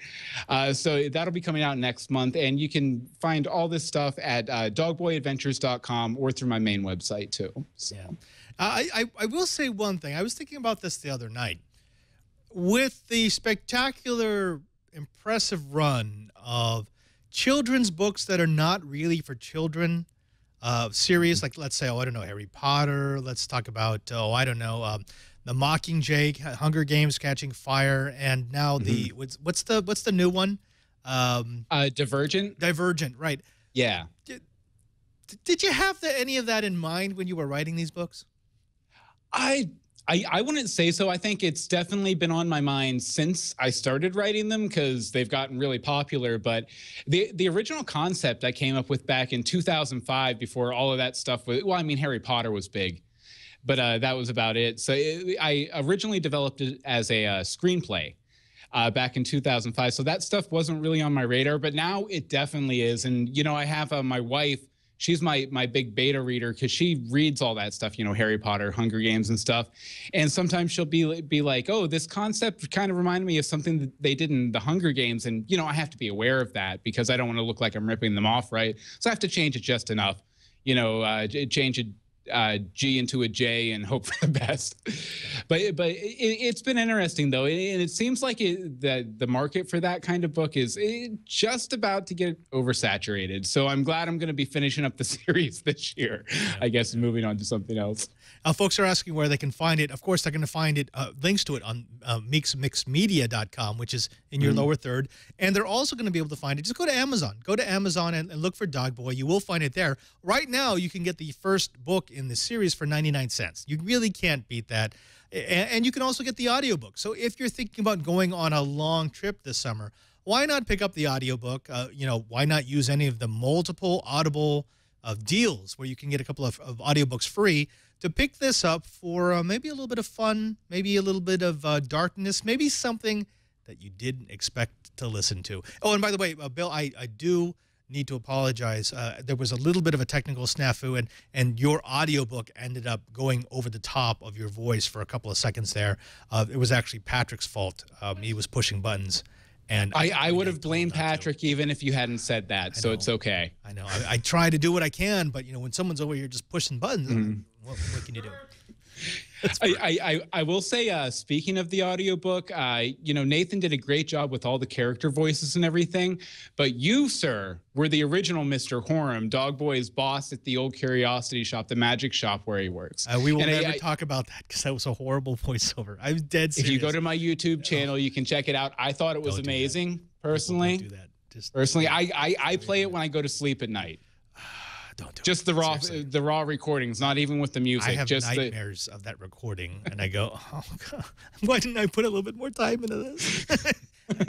So that'll be coming out next month, and you can find all this stuff at dogboyadventures.com or through my main website too. So. Yeah. I will say one thing. I was thinking about this the other night. With the spectacular, impressive run of children's books that are not really for children, series like, let's say, I don't know, Harry Potter. Let's talk about, I don't know, The Mockingjay, Hunger Games, Catching Fire, and now the what's the new one? Divergent. Divergent, right? Yeah. Did you have any of that in mind when you were writing these books? I wouldn't say so. I think it's definitely been on my mind since I started writing them because they've gotten really popular. But the original concept I came up with back in 2005 before all of that stuff was, well, I mean, Harry Potter was big, but that was about it. So I originally developed it as a screenplay back in 2005. So that stuff wasn't really on my radar, but now it definitely is. And, you know, I have my wife. She's my big beta reader because she reads all that stuff, you know, Harry Potter, Hunger Games and stuff. And sometimes she'll be like, oh, this concept kind of reminded me of something that they did in the Hunger Games. And, you know, I have to be aware of that because I don't want to look like I'm ripping them off, right? So I have to change it just enough, you know, change a G into a J and hope for the best. But it's been interesting, though. And it seems like the market for that kind of book is just about to get oversaturated. So I'm glad I'm going to be finishing up the series this year, I guess, and moving on to something else. Folks are asking where they can find it. Of course, they're going to find it, links to it on meeksmixmedia.com, which is in your lower third. And they're also going to be able to find it. Just go to Amazon. Go to Amazon and look for Dogboy. You will find it there. Right now, you can get the first book in the series for 99 cents. You really can't beat that. And you can also get the audiobook. So if you're thinking about going on a long trip this summer, why not pick up the audiobook? You know, why not use any of the multiple Audible deals where you can get a couple of audiobooks free to pick this up for maybe a little bit of fun, maybe a little bit of darkness, maybe something that you didn't expect to listen to. Oh, and by the way, Bill, I do need to apologize. There was a little bit of a technical snafu, and your audiobook ended up going over the top of your voice for a couple of seconds there. It was actually Patrick's fault. He was pushing buttons. And I would have blamed Patrick even if you hadn't said that, so it's okay. I know. I try to do what I can, but, you know, when someone's over here just pushing buttons, what can you do? I will say, speaking of the audiobook, you know, Nathan did a great job with all the character voices and everything, but you, sir, were the original Mr. Horam, Dogboy's boss at the old curiosity shop, the magic shop where he works. We will never talk about that because that was a horrible voiceover. I'm dead serious. If you go to my YouTube channel, you can check it out. I thought it was amazing, personally. Don't do that. Personally, I play it when I I play it when I go to sleep at night. Don't do just it. the raw recrecordings, not even with the music. I have just nightmares of that recording, and I go, oh God, why didn't I put a little bit more time into this?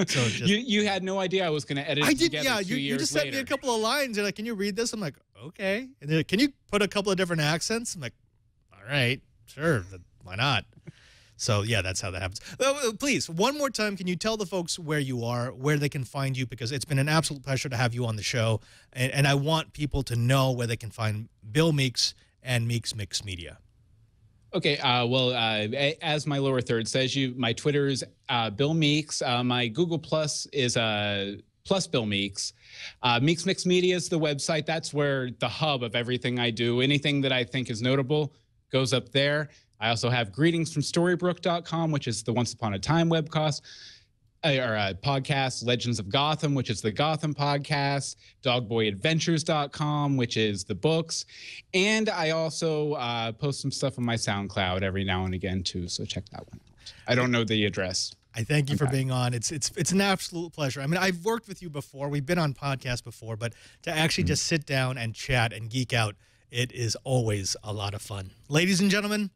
So you had no idea I was going to edit it together. Yeah, you just sent me a couple of lines. You're like, can you read this? I'm like, okay. And they're like, can you put a couple of different accents? I'm like, all right, sure, why not? So, yeah, that's how that happens. Please, one more time, can you tell the folks where you are, where they can find you? Because it's been an absolute pleasure to have you on the show. And I want people to know where they can find Bill Meeks and Meeks Mix Media. Okay, well, as my lower third says, my Twitter is Bill Meeks. My Google Plus is plus Bill Meeks. Meeks Mix Media is the website. That's where the hub of everything I do. Anything that I think is notable goes up there. I also have greetingsfromstorybrooke.com, which is the Once Upon a Time webcast, podcast, Legends of Gotham, which is the Gotham podcast, dogboyadventures.com, which is the books. And I also post some stuff on my SoundCloud every now and again, too. So check that one out. I don't know the address. I thank you for being on. It's an absolute pleasure. I mean, I've worked with you before. We've been on podcasts before, but to actually just sit down and chat and geek out, it is always a lot of fun. Ladies and gentlemen,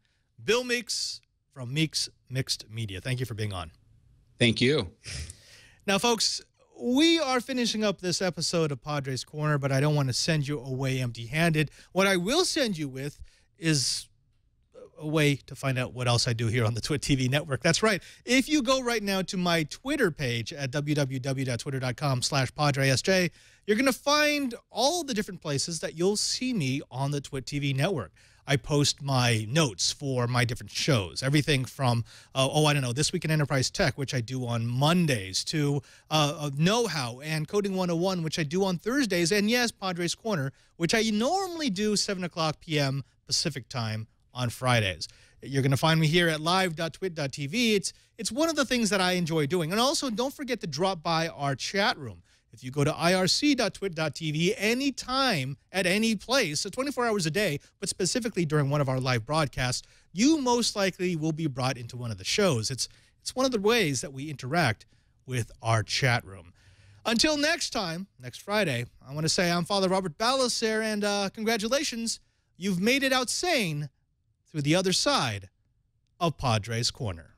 Bill Meeks from Meeks Mixed Media. Thank you for being on. Thank you. Now, folks, we are finishing up this episode of Padre's Corner, but I don't want to send you away empty-handed. What I will send you with is a way to find out what else I do here on the Twit TV network. That's right. If you go right now to my Twitter page at www.twitter.com/PadreSJ, you're going to find all the different places that you'll see me on the Twit TV network. I post my notes for my different shows, everything from, I don't know, This Week in Enterprise Tech, which I do on Mondays, to Know-How and Coding 101, which I do on Thursdays, and yes, Padre's Corner, which I normally do 7 o'clock p.m. Pacific time on Fridays. You're going to find me here at live.twit.tv. It's one of the things that I enjoy doing. And also, don't forget to drop by our chat room. If you go to irc.twit.tv anytime, at any place, so 24 hours a day, but specifically during one of our live broadcasts, you most likely will be brought into one of the shows. It's one of the ways that we interact with our chat room. Until next time, next Friday, I want to say I'm Father Robert Ballecer, and congratulations, you've made it out sane through the other side of Padre's Corner.